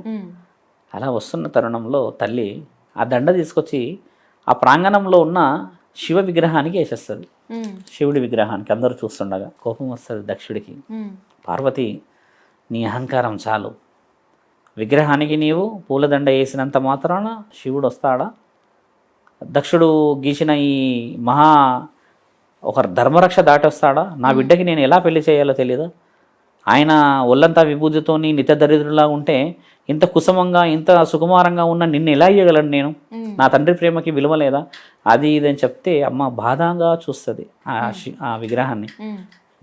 Speaker 2: అలా వస్తున్న తరుణంలో తల్లి ఆ దండ తీసుకొచ్చి ఆ ప్రాంగణంలో ఉన్న శివ విగ్రహానికి వేసేస్తుంది. శివుడి విగ్రహానికి అందరూ చూస్తుండగా కోపం వస్తుంది దక్షుడికి. పార్వతి, నీ అహంకారం చాలు, విగ్రహానికి నీవు పూలదండ వేసినంత మాత్రాన శివుడు వస్తాడా? దక్షుడు గీసిన ఈ ఒక ధర్మరక్ష దాటి వస్తాడా? నా బిడ్డకి నేను ఎలా పెళ్లి చేయాలో తెలియదా? ఆయన ఒళ్ళంతా విభూతితోని నిత్య దరిద్రులా ఉంటే ఇంత కుసుమంగా ఇంత సుకుమారంగా ఉన్న నిన్ను ఎలా ఇయ్యగలను నేను? నా తండ్రి ప్రేమకి విలువ లేదా? అది ఇదని చెప్తే అమ్మ బాధగా చూస్తుంది ఆ విగ్రహాన్ని.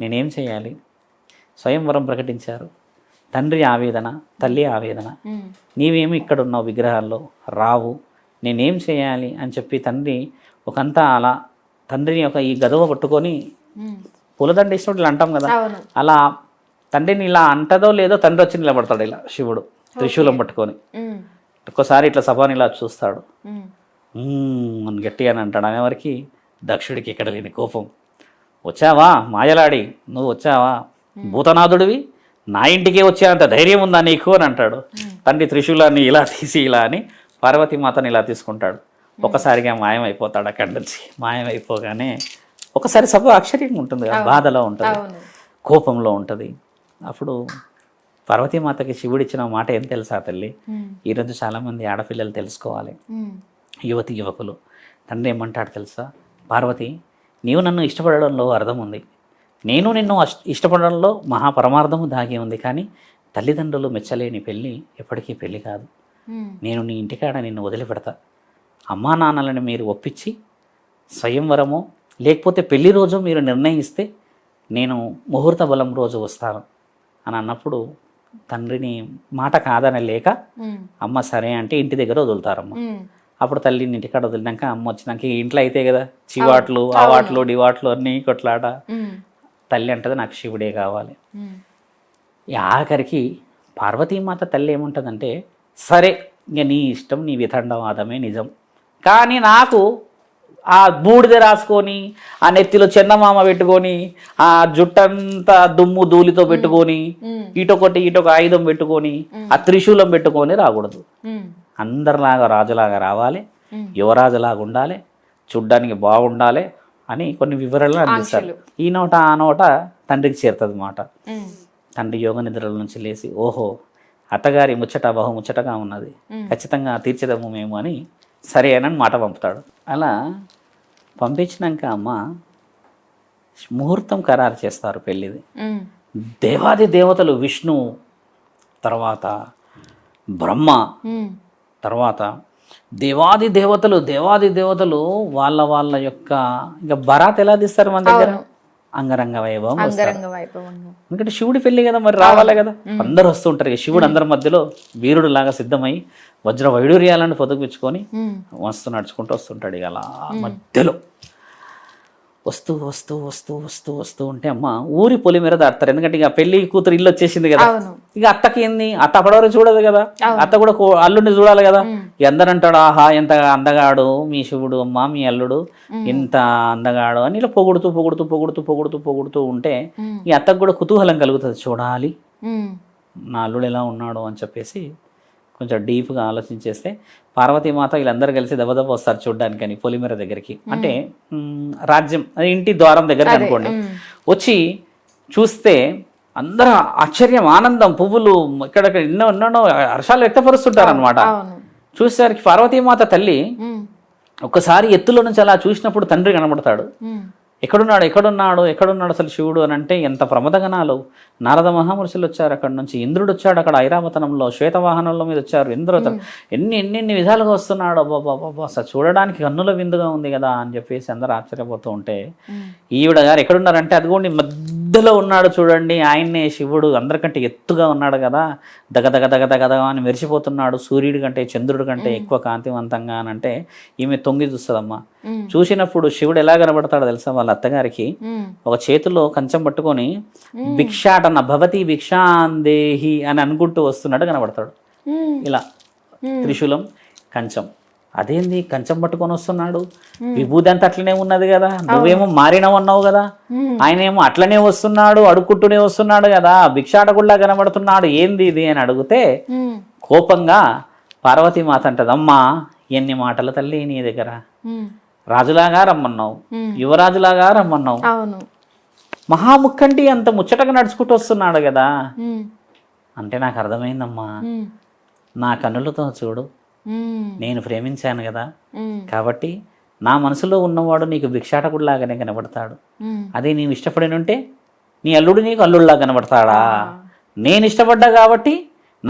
Speaker 2: నేనేం చేయాలి? స్వయంవరం ప్రకటించారు. తండ్రి ఆవేదన, తల్లి ఆవేదన. నీవేమి ఇక్కడ ఉన్నావు విగ్రహాల్లో, రావు, నేనేం చేయాలి అని చెప్పి తండ్రి ఒకంతా అలా తండ్రిని ఒక ఈ గదవ పట్టుకొని పూలదండ ఇచ్చినట్టు అంటాం కదా, అలా తండ్రిని ఇలా అంటదో లేదో తండ్రి వచ్చి నిలబడతాడు ఇలా శివుడు త్రిశూలం పట్టుకొని. ఒక్కసారి ఇట్లా సభని ఇలా చూస్తాడు, అని గట్టిగా అని అంటాడు. అనేవరకు దక్షుడికి ఇక్కడ లేని కోపం. వచ్చావా మాయలాడి, నువ్వు వచ్చావా భూతనాథుడివి, నా ఇంటికే వచ్చేంత ధైర్యం ఉందా నీకు అని అంటాడు. తండ్రి త్రిశూలాన్ని ఇలా తీసి ఇలా అని పార్వతీమాతని ఇలా తీసుకుంటాడు. ఒకసారిగా మాయమైపోతాడు. అక్కడి నుంచి మాయమైపోగానే ఒకసారి సభ ఆశ్చర్యంగా ఉంటుంది, బాధలో ఉంటుంది, కోపంలో ఉంటుంది. అప్పుడు పార్వతీమాతకి శివుడు ఇచ్చిన మాట ఏం తెలుసా తల్లి? ఈరోజు చాలామంది ఆడపిల్లలు తెలుసుకోవాలి, యువతి యువకులు. తండ్రి ఏమంటాడు తెలుసా? పార్వతి, నీవు నన్ను ఇష్టపడడంలో అర్థం ఉంది, నేను నిన్ను ఇష్టపడడంలో మహాపరమార్థము దాగి ఉంది, కానీ తల్లిదండ్రులు మెచ్చలేని పెళ్ళి ఎప్పటికీ పెళ్ళి కాదు. నేను నీ ఇంటికాడ నిన్ను వదిలిపెడతా. అమ్మా నాన్నలను మీరు ఒప్పించి స్వయంవరమో లేకపోతే పెళ్లి రోజు మీరు నిర్ణయిస్తే నేను ముహూర్త బలం రోజు వస్తాను అని అన్నప్పుడు తండ్రిని మాట కాదని లేక అమ్మ సరే అంటే ఇంటి దగ్గర వదులుతారమ్మ. అప్పుడు తల్లిని ఇంటికాడ వదిలినాక అమ్మ వచ్చినాక ఇంట్లో అయితే కదా చివాట్లు ఆవాట్లు డివాట్లు అన్నీ కొట్లాట. తల్లి అంటది నాకు శివుడే కావాలి. ఆఖరికి పార్వతీమాత తల్లి ఏముంటుందంటే, సరే ఇక నీ ఇష్టం, నీ వితండవాదమే నిజం, కానీ నాకు ఆ బూడిద రాసుకొని ఆ నెత్తిలో చందమామ పెట్టుకొని ఆ జుట్టంతా దుమ్ము ధూళితో పెట్టుకొని ఇటొక ఆయుధం పెట్టుకొని ఆ త్రిశూలం పెట్టుకొని రాకూడదు. అందరిలాగా రాజులాగా రావాలి, యువరాజులాగా ఉండాలి, చూడ్డానికి బాగుండాలి అని కొన్ని వివరాలు అందిస్తారు. ఈ నోట ఆ నోట తండ్రికి చేరుతుంది మాట. తండ్రి యోగ నిద్రల నుంచి లేచి, ఓహో అత్తగారి ముచ్చట బహు ముచ్చటగా ఉన్నది, ఖచ్చితంగా తీర్చేదము మేము అని సరే అని మాట పంపుతాడు. అలా పంపించినాక అమ్మ ముహూర్తం ఖరారు చేస్తారు పెళ్ళిది. దేవాది దేవతలు విష్ణు, తర్వాత బ్రహ్మ, తర్వాత దేవాది దేవతలు వాళ్ళ యొక్క ఇంకా బరాత్ ఎలా తీస్తారు మన దగ్గర? అంగరంగ వైభవం. ఎందుకంటే శివుడి పెళ్లి కదా, మరి రావాలి కదా, అందరు వస్తుంటారు. ఇక శివుడు అందరి మధ్యలో వీరుడు లాగా సిద్ధమై వజ్ర వైడూర్యాలను పొదుపుచ్చుకొని నడుచుకుంటూ వస్తుంటాడు. ఇక అలా మధ్యలో వస్తూ ఉంటే అమ్మ ఊరి పొలి మీద దాడతారు. ఎందుకంటే ఇక పెళ్లి కూతురు ఇల్లు వచ్చేసింది కదా, ఇక అత్తకి ఏంది, అత్త అప్పటివరకు చూడదు కదా, అత్త కూడా అల్లుడిని చూడాలి కదా. ఎందరంటాడు, ఆహా ఎంత అందగాడు మీ శివుడు, అమ్మ మీ అల్లుడు ఇంత అందగాడు అని ఇలా పొగుడుతూ ఉంటే ఈ అత్తకు కూడా కుతూహలం కలుగుతుంది, చూడాలి నా అల్లుడు ఎలా ఉన్నాడు అని చెప్పేసి కొంచెం డీప్గా ఆలోచించేస్తే పార్వతీమాత వీళ్ళందరూ కలిసి దెబ్బ వస్తారు చూడ్డానికి అని పొలిమేర దగ్గరికి. అంటే రాజ్యం ఇంటి ద్వారం దగ్గర అనుకోండి. వచ్చి చూస్తే అందరూ ఆశ్చర్యం, ఆనందం, పువ్వులు ఇక్కడక్కడ ఎన్నో హర్షాలు వ్యక్తపరుస్తుంటారు అనమాట. చూసేసరికి పార్వతీమాత తల్లి ఒక్కసారి ఎత్తులో నుంచి అలా చూసినప్పుడు తండ్రి కనబడతాడు. ఎక్కడున్నాడు అసలు శివుడు అని అంటే ఎంత ప్రమదగణాలు. నారద మహామహర్షులు వచ్చారు, అక్కడ నుంచి ఇంద్రుడు వచ్చాడు, అక్కడ ఐరావతనంలో శ్వేతవాహనంలో మీద వచ్చారు. ఇంద్రుడు ఎన్ని విధాలుగా వస్తున్నాడు, అబ్బాబాబా అసలు చూడడానికి కన్నుల విందుగా ఉంది కదా అని చెప్పేసి అందరూ ఆశ్చర్యపోతూ ఉంటే ఈవిడ గారు ఎక్కడున్నారంటే అదిగోండి మధ్యలో ఉన్నాడు చూడండి, ఆయన్నే శివుడు అందరికంటే ఎత్తుగా ఉన్నాడు కదా, దగదగ దగదగ అని మెరిసిపోతున్నాడు, సూర్యుడి కంటే చంద్రుడి కంటే ఎక్కువ కాంతివంతంగా అని అంటే ఈమె తొంగి చూస్తుందమ్మా. చూసినప్పుడు శివుడు ఎలా కనబడతాడో తెలుసా వాళ్ళ అత్తగారికి, ఒక చేతిలో కంచం పట్టుకొని భిక్షాటన భవతి భిక్షాందేహి అని అనుకుంటూ వస్తున్నట్టు కనబడతాడు. ఇలా త్రిశూలం కంచం, అదేంది కంచం పట్టుకొని వస్తున్నాడు, విభూతి అంతా అట్లనే ఉన్నది కదా, నువ్వేమో మారినవన్నావు కదా, ఆయన ఏమో అట్లనే వస్తున్నాడు, అడుక్కుంటూనే వస్తున్నాడు కదా, భిక్షాటకుల్లా కనబడుతున్నాడు, ఏంది ఇది అని అడిగితే కోపంగా పార్వతీమాత అంటది, అమ్మా ఎన్ని మాటల తల్లి నీ దగ్గర, రాజులాగా రమ్మన్నావు, యువరాజులాగా రమ్మన్నావు, మహాముఖంటి అంత ముచ్చటగా నడుచుకుంటూ వస్తున్నాడు కదా అంటే నాకు అర్థమైందమ్మా, నా కన్నులతో చూడు, నేను ప్రేమించాను కదా, కాబట్టి నా మనసులో ఉన్నవాడు నీకు భిక్షాటకుడిలాగానే కనబడతాడు. అదే నీవు ఇష్టపడి ఉంటే నీ అల్లుడు నీకు అల్లుడిలా కనబడతాడా, నేను ఇష్టపడ్డా కాబట్టి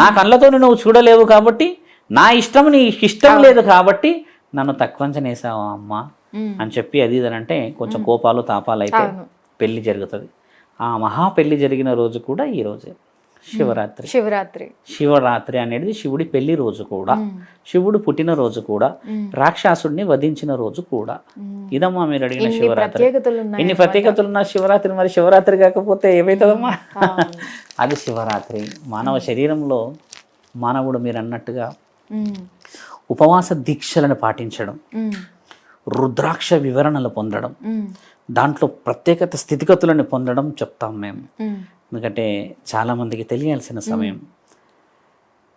Speaker 2: నా కళ్ళతో నువ్వు చూడలేవు కాబట్టి, నా ఇష్టం నీ ఇష్టం లేదు కాబట్టి నన్ను తక్కువంచనేసావా అమ్మ అని చెప్పి అది ఇదనంటే కొంచెం కోపాలు తాపాలు అయితే పెళ్లి జరుగుతుంది. ఆ మహా పెళ్లి జరిగిన రోజు కూడా ఈ రోజే శివరాత్రి. శివరాత్రి అనేది శివుడి పెళ్లి రోజు కూడా, శివుడు పుట్టిన రోజు కూడా, రాక్షసుడిని వధించిన రోజు కూడా. ఇదమ్మా మీరు అడిగిన శివరాత్రి. ఇన్ని ప్రత్యేకతలు ఉన్న శివరాత్రి, మరి శివరాత్రి కాకపోతే ఏమవుతుందమ్మా? అది శివరాత్రి. మానవ శరీరంలో మానవుడు మీరు అన్నట్టుగా ఉపవాస దీక్షలను పాటించడం, రుద్రాక్ష వివరణలు పొందడం, దాంట్లో ప్రత్యేకత స్థితిగతులను పొందడం చెప్తాం మేము. ఎందుకంటే చాలామందికి తెలియాల్సిన సమయం.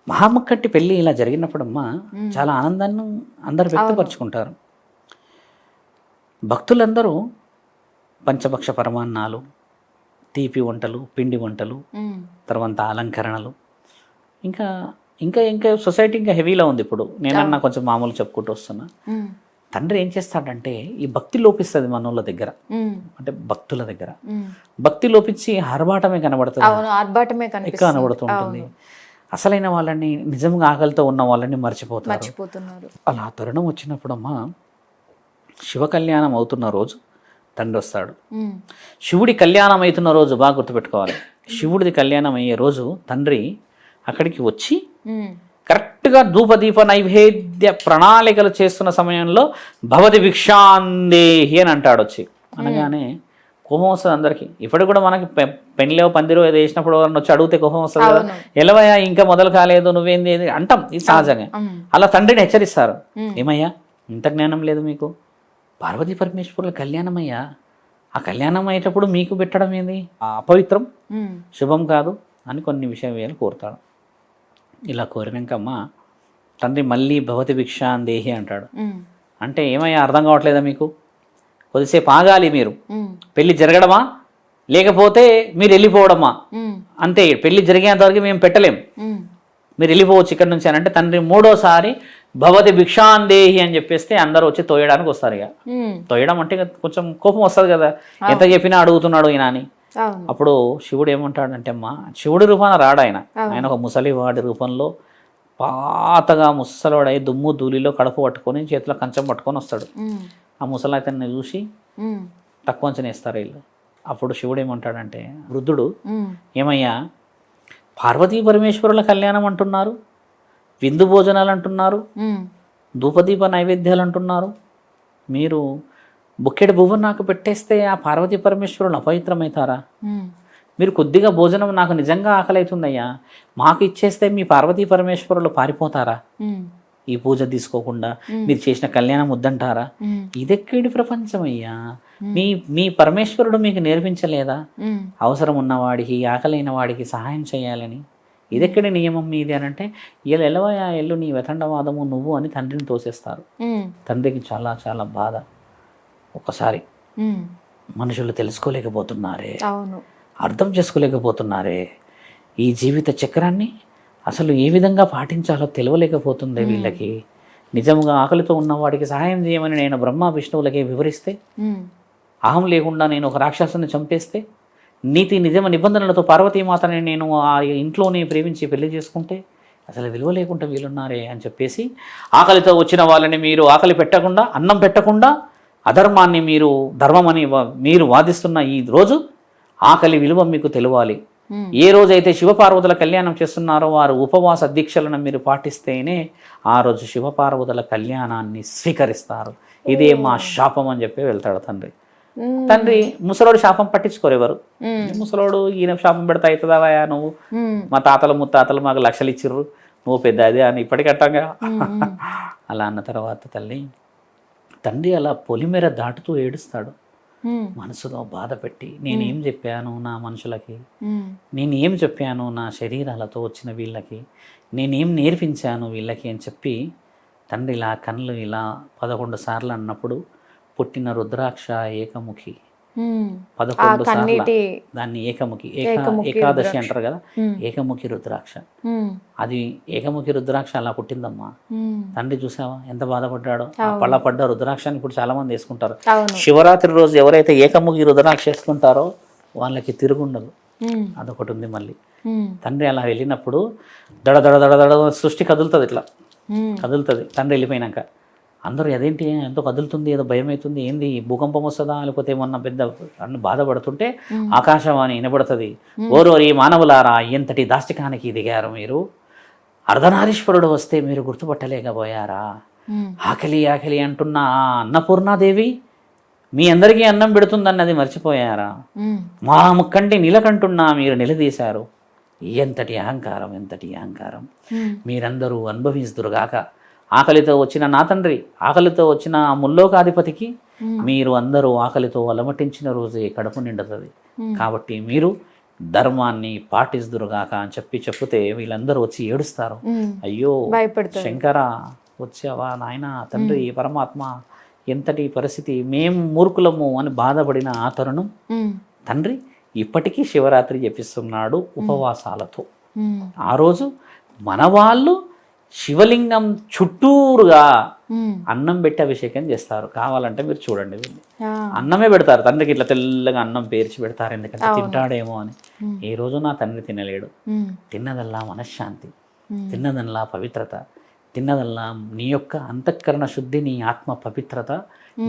Speaker 2: మహాముఖంటి పెళ్ళి ఇలా జరిగినప్పుడమ్మా చాలా ఆనందాన్ని అందరూ వ్యక్తపరుచుకుంటారు. భక్తులందరూ పంచభక్ష పరమాన్నాలు, తీపి వంటలు, పిండి వంటలు, తర్వాత అలంకరణలు, ఇంకా ఇంకా ఇంకా సొసైటీ ఇంకా హెవీలో ఉంది. ఇప్పుడు నేనన్నా కొంచెం మామూలు చెప్పుకుంటూ వస్తున్నా. తండ్రి ఏం చేస్తాడంటే ఈ భక్తి లోపిస్తుంది మనోళ్ళ దగ్గర, అంటే భక్తుల దగ్గర భక్తి లోపించి ఆర్భాటమే కనబడుతుంది, కనబడుతుంటుంది. అసలైన వాళ్ళని, నిజంగా ఆకలితో ఉన్న వాళ్ళని మర్చిపోతున్నారు. అలా తరుణం వచ్చినప్పుడమ్మా శివ కళ్యాణం అవుతున్న రోజు తండ్రి వస్తాడు. శివుడి కళ్యాణం అవుతున్న రోజు బాగా గుర్తుపెట్టుకోవాలి. శివుడిది కళ్యాణం అయ్యే రోజు తండ్రి అక్కడికి వచ్చి కరెక్ట్గా ధూపదీప నైవేద్య ప్రణాళికలు చేస్తున్న సమయంలో భవతి భిక్షాందేహి అని అంటాడు. వచ్చి అనగానే కోపం వస్తుంది అందరికీ. ఇప్పటికి కూడా మనకి పెళ్లిలో పందిరో ఏదో వేసినప్పుడు ఎవరన్నా వచ్చి అడిగితే కోపం వస్తుంది కదా, ఎలవయ్యా ఇంకా మొదలు కాలేదు నువ్వేంది అంటాం, ఇది సహజంగా. అలా తండ్రిని హెచ్చరిస్తారు, ఏమయ్యా ఇంత జ్ఞానం లేదు మీకు, పార్వతీ పరమేశ్వరుల కళ్యాణం అయ్యా, ఆ కళ్యాణం అయ్యేటప్పుడు మీకు పెట్టడం ఏంది, అపవిత్రం, శుభం కాదు అని కొన్ని విషయాలు కోరుతాడు. ఇలా కోరినాకమ్మ తండ్రి మళ్ళీ భవతి భిక్షాందేహి అంటాడు. అంటే ఏమయ్యా అర్థం కావట్లేదా మీకు, కొద్దిసేపు ఆగాలి, మీరు పెళ్లి జరగడమా లేకపోతే మీరు వెళ్ళిపోవడమా, అంతే, పెళ్లి జరిగేంత వరకు మేము పెట్టలేం, మీరు వెళ్ళిపోవచ్చు ఇక్కడ నుంచి అని అంటే తండ్రి మూడోసారి భవతి భిక్షాందేహి అని చెప్పేస్తే అందరూ వచ్చి తోయడానికి వస్తారు. ఇక తోయడం అంటే కొంచెం కోపం వస్తుంది కదా, ఎంత చెప్పినా అడుగుతున్నాడు ఈయన అని. అప్పుడు శివుడు ఏమంటాడంటే అమ్మా, శివుడి రూపాన రాడు ఆయన, ఆయన ఒక ముసలివాడి రూపంలో పాతగా ముసలివాడై దుమ్ము ధూళిలో కడుపు పట్టుకొని చేతిలో కంచం పట్టుకొని వస్తాడు. ఆ ముసలి అతన్ని చూసి తక్కువ అంచనేస్తారు వీళ్ళు. అప్పుడు శివుడు ఏమంటాడంటే, వృద్ధుడు, ఏమయ్యా పార్వతీ పరమేశ్వరుల కళ్యాణం అంటున్నారు, విందు భోజనాలు అంటున్నారు, ధూపదీప నైవేద్యాలు అంటున్నారు, మీరు బుక్కెడు భువన్ నాకు పెట్టేస్తే ఆ పార్వతీ పరమేశ్వరులు అపవిత్రమవుతారా, మీరు కొద్దిగా భోజనం నాకు నిజంగా ఆకలి అవుతుందయ్యా మాకు ఇచ్చేస్తే మీ పార్వతీ పరమేశ్వరులు పారిపోతారా, ఈ పూజ తీసుకోకుండా మీరు చేసిన కళ్యాణం వద్దంటారా, ఇదెక్కడి ప్రపంచం అయ్యా, మీ పరమేశ్వరుడు మీకు నేర్పించలేదా అవసరం ఉన్నవాడికి ఆకలైన వాడికి సహాయం చేయాలని, ఇదెక్కడి నియమం మీది అని అంటే, ఇలా ఎలవయా ఎల్లు నీ వెతండవాదము నువ్వు అని తండ్రిని తోసేస్తారు. తండ్రికి చాలా చాలా బాధ. ఒకసారి మనుషులు తెలుసుకోలేకపోతున్నారే, అర్థం చేసుకోలేకపోతున్నారే, ఈ జీవిత చక్రాన్ని అసలు ఏ విధంగా పాటించాలో తెలియలేకపోతుంది వీళ్ళకి. నిజంగా ఆకలితో ఉన్నవాడికి సహాయం చేయమని నేను బ్రహ్మ విష్ణువులకే వివరిస్తే, అహం లేకుండా నేను ఒక రాక్షసుని చంపేస్తే, నీతి నిజమ నిబంధనలతో పార్వతీమాతని నేను ఆ ఇంట్లోనే ప్రేమించి పెళ్లి చేసుకుంటే అసలు విలువ లేకుండా వీళ్ళున్నారే అని చెప్పేసి, ఆకలితో వచ్చిన వాళ్ళని మీరు ఆకలి పెట్టకుండా, అన్నం పెట్టకుండా, అధర్మాన్ని మీరు ధర్మమని మీరు వాదిస్తున్న ఈ రోజు ఆకలి విలువ మీకు తెలియాలి. ఏ రోజైతే శివపార్వతుల కళ్యాణం చేస్తున్నారో వారు ఉపవాస దీక్షలను మీరు పాటిస్తేనే ఆ రోజు శివపార్వతుల కళ్యాణాన్ని స్వీకరిస్తారు. ఇదే మా శాపం అని చెప్పి వెళ్తాడు తండ్రి. తండ్రి ముసలోడు శాపం పట్టించుకోరు ఎవరు. ముసలోడు ఈయన శాపం పెడతా అవుతుందా నువ్వు, మా తాతలు ముత్తాతలు మాకు లక్షలు ఇచ్చిర్రు, నువ్వు పెద్ద అదే అని ఇప్పటికట్టంగా అలా అన్న తర్వాత తండ్రి అలా పొలిమేర దాటుతూ ఏడుస్తాడు. మనసులో బాధ పెట్టి నేనేం చెప్పాను నా మనుషులకి, నేనేం చెప్పాను నా శరీరాలతో వచ్చిన వీళ్ళకి, నేనేం నేర్పించాను వీళ్ళకి అని చెప్పి తండ్రి ఇలా కళ్ళు ఇలా 11 సార్లు అన్నప్పుడు పుట్టిన రుద్రాక్ష ఏకముఖి 11 సార్లు దాన్ని ఏకముఖి ఏకాదశి అంటారు కదా, ఏకముఖి రుద్రాక్ష. అది ఏకముఖి రుద్రాక్ష అలా పుట్టిందమ్మా. తండ్రి చూసావా ఎంత బాధపడ్డాడో. పడ్డ రుద్రాక్షని ఇప్పుడు చాలా మంది వేసుకుంటారు. శివరాత్రి రోజు ఎవరైతే ఏకముఖి రుద్రాక్ష వేసుకుంటారో వాళ్ళకి తిరుగుండదు. అదొకటి ఉంది. మళ్ళీ తండ్రి అలా వెళ్ళినప్పుడు దడ దడ దడ దడ సృష్టి కదులుతుంది, ఇట్లా కదులుతుంది. తండ్రి వెళ్ళిపోయినాక అందరూ అదేంటి ఎంతో కదులుతుంది, ఏదో భయం అవుతుంది, ఏంది భూకంపం వస్తుందా లేకపోతే ఏమన్నా పెద్ద అన్ని బాధపడుతుంటే ఆకాశవాణి వినబడుతుంది. ఓరోరి మానవులారా, ఎంతటి దాష్టికానికి దిగారు మీరు, అర్ధనారీశ్వరుడు వస్తే మీరు గుర్తుపట్టలేకపోయారా, ఆకలి ఆకలి అంటున్న అన్నపూర్ణాదేవి మీ అందరికీ అన్నం పెడుతుందన్నది మర్చిపోయారా, మా ముక్కంటి నీలకంటున్నా మీరు నిలదీశారు, ఎంతటి అహంకారం ఎంతటి అహంకారం, మీరందరూ అనుభవిస్తురుగాక. ఆకలితో వచ్చిన నా తండ్రి, ఆకలితో వచ్చిన ముల్లోకాధిపతికి మీరు అందరూ ఆకలితో అలమటించిన రోజే కడుపు నిండుతుంది. కాబట్టి మీరు ధర్మాన్ని పాటిస్తురుగాక అని చెప్తే వీళ్ళందరూ వచ్చి ఏడుస్తారు. అయ్యో శంకర వచ్చావా నాయన, తండ్రి పరమాత్మ ఎంతటి పరిస్థితి, మేము మూర్ఖులము అని బాధపడిన ఆ తరుణం తండ్రి ఇప్పటికీ శివరాత్రి చెప్పిస్తున్నాడు ఉపవాసాలతో. ఆ రోజు మన వాళ్ళు శివలింగం చుట్టూరుగా అన్నం పెట్టి అభిషేకం చేస్తారు. కావాలంటే మీరు చూడండి, అన్నమే పెడతారు తండ్రికి, ఇట్లా తెల్లగా అన్నం పేర్చి పెడతారు. ఎందుకంటే తింటాడేమో అని. ఏ రోజు నా తండ్రి తినలేడు. తిన్నదల్లా మనశ్శాంతి, తిన్నదల్లా పవిత్రత, తిన్నదల్లా నీ యొక్క అంతఃకరణ శుద్ధి, నీ ఆత్మ పవిత్రత,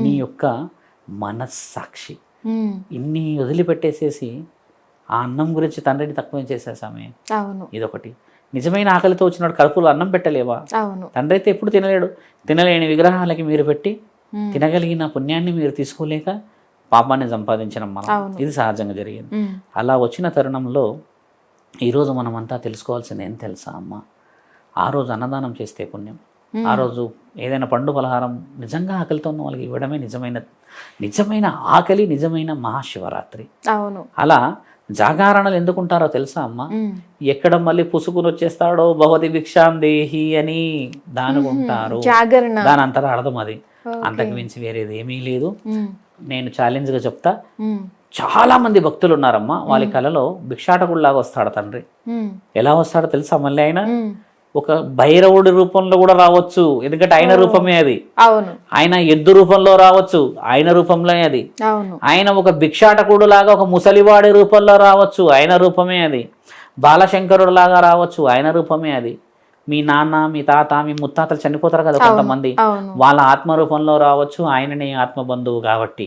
Speaker 2: నీ యొక్క మనస్సాక్షి. ఇన్ని వదిలిపెట్టేసేసి ఆ అన్నం గురించి తండ్రిని తక్కువ చేసేసామే. ఇదొకటి. నిజమైన ఆకలితో వచ్చినాడు కడుపులో అన్నం పెట్టలేవా? తండ్రి అయితే ఎప్పుడు తినలేడు. తినలేని విగ్రహాలకి మీరు పెట్టి తినగలిగిన పుణ్యాన్ని మీరు తీసుకోలేక పాపాన్ని సంపాదించడం మనం, ఇది సహజంగా జరిగింది. అలా వచ్చిన తరుణంలో ఈరోజు మనమంతా తెలుసుకోవాల్సింది ఏం తెలుసా అమ్మ, ఆ రోజు అన్నదానం చేస్తే పుణ్యం. ఆ రోజు ఏదైనా పండు పలహారం నిజంగా ఆకలితో ఉన్న వాళ్ళకి ఇవ్వడమే నిజమైన ఆకలి, నిజమైన మహాశివరాత్రి. అలా జాగారణలు ఎందుకుంటారో తెలుసా అమ్మ, ఎక్కడ మళ్ళీ పుసుకుని వచ్చేస్తాడో భవతి భిక్షాం దేహి అని దానుకుంటారు. దాని అంతటా అర్థం అది, అంతకు మించి వేరేది ఏమీ లేదు. నేను ఛాలెంజ్ గా చెప్తా, చాలా మంది భక్తులు ఉన్నారమ్మా, వాళ్ళ కళలో భిక్షాటకుడిలాగా వస్తాడు తండ్రి. ఎలా వస్తాడో తెలుసా, మళ్ళీ ఆయన ఒక భైరవుడి రూపంలో కూడా రావచ్చు, ఎందుకంటే ఆయన రూపమే అది. ఆయన ఎద్దు రూపంలో రావచ్చు, ఆయన రూపంలోనే అది. ఆయన ఒక భిక్షాటకుడు లాగా ఒక ముసలివాడి రూపంలో రావచ్చు, ఆయన రూపమే అది. బాలశంకరుడు లాగా రావచ్చు, ఆయన రూపమే అది. మీ నాన్న, మీ తాత, మీ ముత్తాతలు చనిపోతారు కదా కొంతమంది, వాళ్ళ ఆత్మ రూపంలో రావచ్చు, ఆయననే ఆత్మ బంధువు కాబట్టి.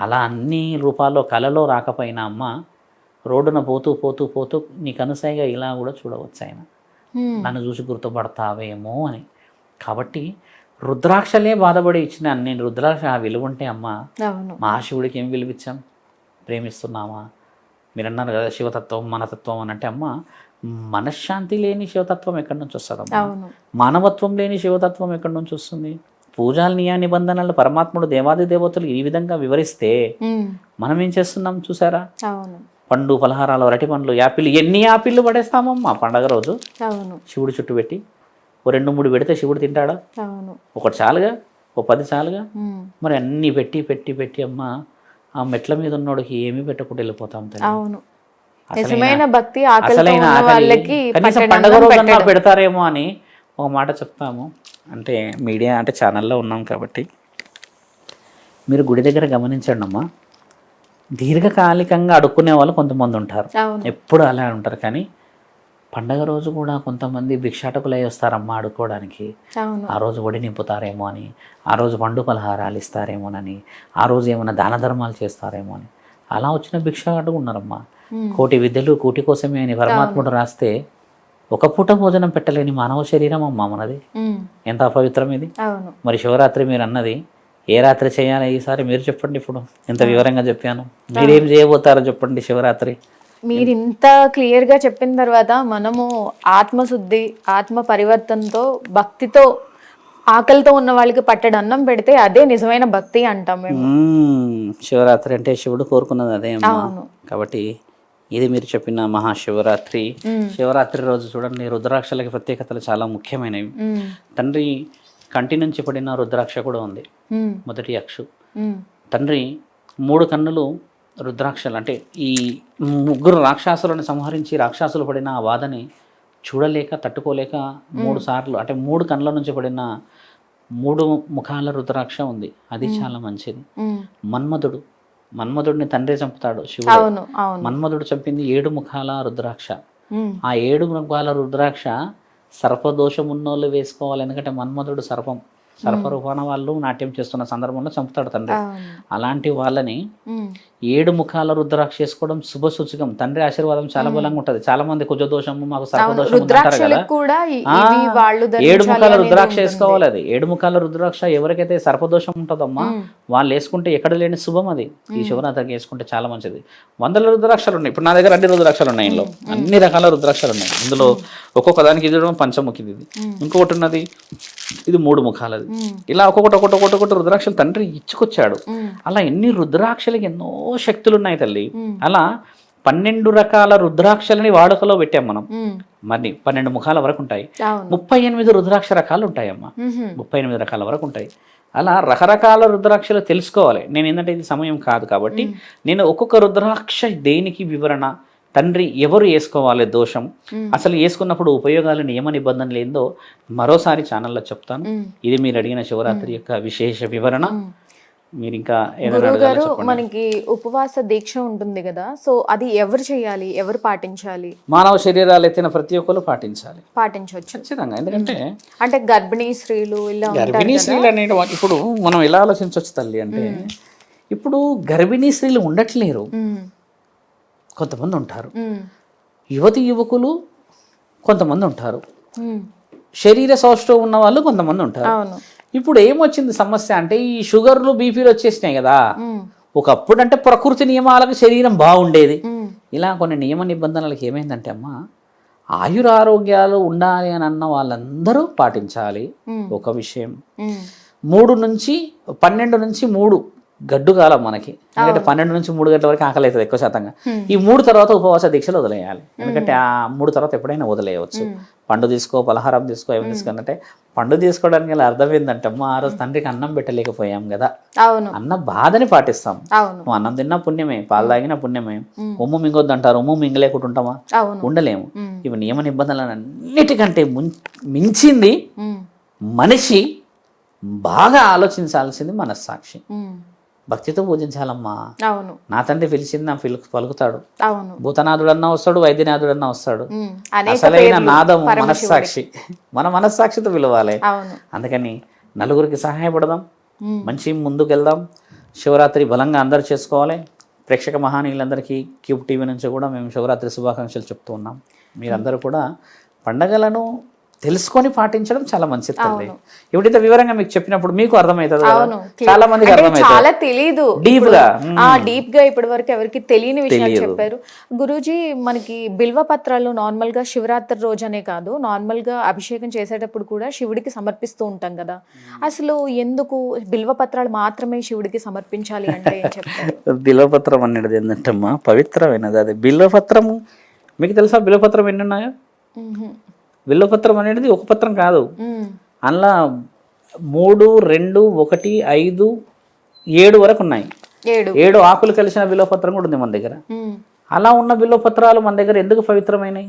Speaker 2: అలా అన్ని రూపాల్లో కళలో రాకపోయినా అమ్మ, రోడ్డున పోతూ పోతూ పోతూ నీ కనుసైగా ఇలా కూడా చూడవచ్చు ఆయన, నన్ను చూసి గుర్తుపడతావేమో అని. కాబట్టి రుద్రాక్షలే బాధపడి ఇచ్చిన నేను రుద్రాక్ష విలువ ఉంటే అమ్మ, మహాశివుడికి ఏం విలువిచ్చాం? ప్రేమిస్తున్నామా? మీరు అన్నారు కదా శివతత్వం మనతత్వం అని. అంటే అమ్మ, మనశ్శాంతి లేని శివతత్వం ఎక్కడి నుంచి వస్తుందమ్మా? మానవత్వం లేని శివతత్వం ఎక్కడి నుంచి వస్తుంది? పూజలు నియమ నిబంధనలు పరమాత్ముడు దేవాది దేవతలు ఈ విధంగా వివరిస్తే మనం ఏం చేస్తున్నాం చూసారా? పండు పలహారాలు, అరటి పండ్లు, యాపిల్, ఎన్ని యాపిళ్ళు పడేస్తామమ్మా పండగ రోజు శివుడి చుట్టూ పెట్టి. ఓ 2-3 పెడితే శివుడు తింటాడా? ఒకటి చాలుగా, ఓ 10 చాలుగా. మరి అన్ని పెట్టి పెట్టి పెట్టి అమ్మ, ఆ మెట్ల మీద ఉన్నోడికి ఏమీ పెట్టకుండా వెళ్ళిపోతాం. అసలైన ఆకలి కనీసం పండగ రోజన్నా పెడతారేమో అని ఒక మాట చెప్తాము. అంటే మీడియా అంటే ఛానల్లో ఉన్నాం కాబట్టి మీరు గుడి దగ్గర గమనించండి అమ్మా, దీర్ఘకాలికంగా అడుక్కునే వాళ్ళు కొంతమంది ఉంటారు, ఎప్పుడు అలా ఉంటారు. కానీ పండగ రోజు కూడా కొంతమంది భిక్షాటకులై వస్తారమ్మా అడుక్కోవడానికి. ఆ రోజు ఒడి నింపుతారేమో అని, ఆ రోజు పండు పలహారాలు ఇస్తారేమోనని, ఆ రోజు ఏమైనా దాన ధర్మాలు చేస్తారేమో అని. అలా వచ్చిన భిక్షగాడు ఉన్నారమ్మా. కోటి విద్యలు కూటి కోసమే అని పరమాత్ముడు రాస్తే ఒక పూట భోజనం పెట్టలేని మానవ శరీరం అమ్మా మనది. ఎంత అపవిత్రం ఇది. మరి శివరాత్రి మీరు అన్నది ఏ రాత్రి చేయాలి ఈసారి మీరు చెప్పండి. ఇప్పుడు ఎంత వివరంగా చెప్పాను, మీరేం చేయబోతారో చెప్పండి శివరాత్రి.
Speaker 1: మీరు ఇంత క్లియర్గా చెప్పిన తర్వాత మనము ఆత్మశుద్ధి, ఆత్మ పరివర్తనతో, భక్తితో, ఆకలితో ఉన్న వాళ్ళకి పట్టడి అన్నం పెడితే అదే నిజమైన భక్తి అంటాం మేము.
Speaker 2: శివరాత్రి అంటే శివుడు కోరుకున్నది అదే అమ్మా. కాబట్టి ఇది మీరు చెప్పిన మహాశివరాత్రి. శివరాత్రి రోజు చూడండి, రుద్రాక్షలకి ప్రత్యేకతలు చాలా ముఖ్యమైనవి. తండ్రి కంటి నుంచి పడిన రుద్రాక్ష కూడా ఉంది, మొదటి అక్షు. తండ్రి 3 కన్నులు రుద్రాక్షలు, అంటే ఈ 3 రాక్షసులను సంహరించి రాక్షసులు పడిన ఆ బాధని చూడలేక తట్టుకోలేక 3 సార్లు, అంటే 3 కన్నుల నుంచి పడిన 3 ముఖాల రుద్రాక్ష ఉంది. అది చాలా మంచిది. మన్మధుడిని తండ్రి చంపుతాడు శివుడు. మన్మధుడు చంపింది 7 ముఖాల రుద్రాక్ష. ఆ 7 ముఖాల రుద్రాక్ష సర్పదోషం ఉన్నోళ్ళు వేసుకోవాలి. ఎందుకంటే మన్మధుడు సర్పరూపాన వాళ్ళు నాట్యం చేస్తున్న సందర్భంలో చంపుతాడు తండ్రి. అలాంటి వాళ్ళని 7 ముఖాల రుద్రాక్ష చేసుకోవడం శుభ సూచకం. తండ్రి ఆశీర్వాదం చాలా బలంగా ఉంటది. చాలా మంది కుజదోషము మాకు సర్పదోషం అంటారు కదా, 7 ముఖాల రుద్రాక్ష వేసుకోవాలి. అది 7 ముఖాల రుద్రాక్ష ఎవరికైతే సర్పదోషం ఉంటుందమ్మా వాళ్ళు వేసుకుంటే ఎక్కడ లేని శుభం అది. ఈ శివరాత్రికి వేసుకుంటే చాలా మంచిది. 100 రుద్రాక్షలు ఉన్నాయి. ఇప్పుడు నా దగ్గర అన్ని రుద్రాక్షలు ఉన్నాయి. ఇందులో అన్ని రకాల రుద్రాక్షలు ఉన్నాయి. ఇందులో ఒక్కొక్క దానికి ఇది పంచముఖిది, ఇది ఇంకొకటి ఉన్నది, ఇది 3 ముఖాలది. ఇలా ఒక్కొక్కటి రుద్రాక్షలు తండ్రి ఇచ్చుకొచ్చాడు. అలా ఎన్ని రుద్రాక్షలకి ఎన్నో శక్తులు ఉన్నాయి తల్లి. అలా 12 రకాల రుద్రాక్షలని వాడుకలో పెట్టాం మనం. మరి 12 ముఖాల వరకు ఉంటాయి. 38 రుద్రాక్ష రకాలు ఉంటాయమ్మా. 38 రకాల వరకు ఉంటాయి. అలా రకరకాల రుద్రాక్షలు తెలుసుకోవాలి. నేను ఏంటంటే ఇది సమయం కాదు కాబట్టి నేను ఒక్కొక్క రుద్రాక్ష దేనికి వివరణ, తండ్రి ఎవరు వేసుకోవాలి, దోషం, అసలు వేసుకున్నప్పుడు ఉపయోగాలు, నియమ నిబంధనలు ఏందో మరోసారి ఛానల్లో చెప్తాను. ఇది మీరు అడిగిన శివరాత్రి యొక్క విశేష వివరణ. మీరు ఇంకా
Speaker 1: గురువుగారు, మనకి ఉపవాస దీక్ష ఉంటుంది కదా, సో అది ఎవరు చేయాలి, ఎవరు పాటించాలి?
Speaker 2: మానవ శరీరాలు ఎత్తిన ప్రతి ఒక్కరు
Speaker 1: పాటించవచ్చు
Speaker 2: ఖచ్చితంగా. ఎందుకంటే
Speaker 1: అంటే గర్భిణీ స్త్రీలు, ఇలా
Speaker 2: గర్భిణీ స్త్రీలు అనే ఇప్పుడు మనం ఎలా ఆలోచించవచ్చు తల్లి అంటే, ఇప్పుడు గర్భిణీ స్త్రీలు ఉండట్లేరు, కొంతమంది ఉంటారు. యువతి యువకులు కొంతమంది ఉంటారు. శరీర సౌష్ఠవం ఉన్న వాళ్ళు కొంతమంది ఉంటారు. ఇప్పుడు ఏమొచ్చింది సమస్య అంటే, ఈ షుగర్లు, బీపీలు వచ్చేసినాయి కదా. ఒకప్పుడు అంటే ప్రకృతి నియమాలకు శరీరం బాగుండేది. ఇలా కొన్ని నియమ నిబంధనలకు ఏమైందంటే అమ్మా, ఆయురారోగ్యాలు ఉండాలి అని అన్న వాళ్ళందరూ పాటించాలి. ఒక విషయం, 3 నుంచి 12 నుంచి 3 గడ్డు కాలం మనకి. ఎందుకంటే 12 నుంచి 3 గంటల వరకు ఆకలి అవుతుంది ఎక్కువ శాతంగా. ఈ 3 తర్వాత ఉపవాస దీక్షలు వదిలేయాలి. ఎందుకంటే ఆ 3 తర్వాత ఎప్పుడైనా వదిలేయవచ్చు. పండు తీసుకో, పలహారం తీసుకో, ఏమి తీసుకోనంటే, పండు తీసుకోవడానికి గల అర్థం ఏంటంటే అమ్మ, ఆ రోజు తండ్రికి అన్నం పెట్టలేకపోయాం కదా, అన్న బాధని పాటిస్తాం. నువ్వు అన్నం తిన్నా పుణ్యమే, పాలు తాగినా పుణ్యమే. ఉమ్ము మింగొద్దు అంటారు, ఉమ్ము మింగలేకుండా ఉంటామా? ఉండలేము. ఇవి నియమ నిబంధనలు అన్నిటికంటే మించింది మనిషి బాగా ఆలోచించాల్సింది మనస్సాక్షి. భక్తితో పూజించాలమ్మా. నా తండ్రి పిలిచింది నా పలుకుతాడు. భూతనాథుడన్నా వస్తాడు, వైద్యనాథుడన్నా వస్తాడు. అసలైన నాదం మనస్సాక్షి. మన మనస్సాక్షితో పిలవాలి. అందుకని నలుగురికి సహాయపడదాం, మంచి ముందుకు వెళ్దాం. శివరాత్రి బలంగా అందరూ చేసుకోవాలి. ప్రేక్షక మహానీయులందరికీ క్యూబ్ టీవీ నుంచి కూడా మేము శివరాత్రి శుభాకాంక్షలు చెప్తూ ఉన్నాం. మీరందరూ కూడా పండగలను తెలుసుకొని పాటించడం చాలా మంచిది తల్లి. ఎప్పుడైతే వివరంగా మీకు చెప్పినప్పుడు మీకు అర్థమవుతుంది. చాలా మందికి
Speaker 1: చాలా తెలియదు, డీప్ గా ఇప్పటి వరకు ఎవరికి తెలియని విషయాలు చెప్పారు. గురూజీ, మనకి బిల్వ పత్రాలు నార్మల్ గా శివరాత్రి రోజనే కాదు, నార్మల్ గా అభిషేకం చేసేటప్పుడు కూడా శివుడికి సమర్పిస్తూ ఉంటాం కదా, అసలు ఎందుకు బిల్వ పత్రాలు మాత్రమే శివుడికి సమర్పించాలి అంటే ఏం చెప్తారు?
Speaker 2: బిల్వపత్రం అనేది ఏంటంటమ్మా, పవిత్రమైనది. అది బిల్వపత్రము మీకు తెలుసా? బిల్వపత్రం ఎన్ని ఉన్నాయో? బిల్వపత్రం అనేది ఒక పత్రం కాదు, అందులో 3, 2, 1, 5, 7 వరకు ఉన్నాయి. 7 ఆకులు కలిసిన బిల్వపత్రం కూడా ఉంది మన దగ్గర. అలా ఉన్న బిల్వపత్రాలు మన దగ్గర ఎందుకు పవిత్రమైనవి?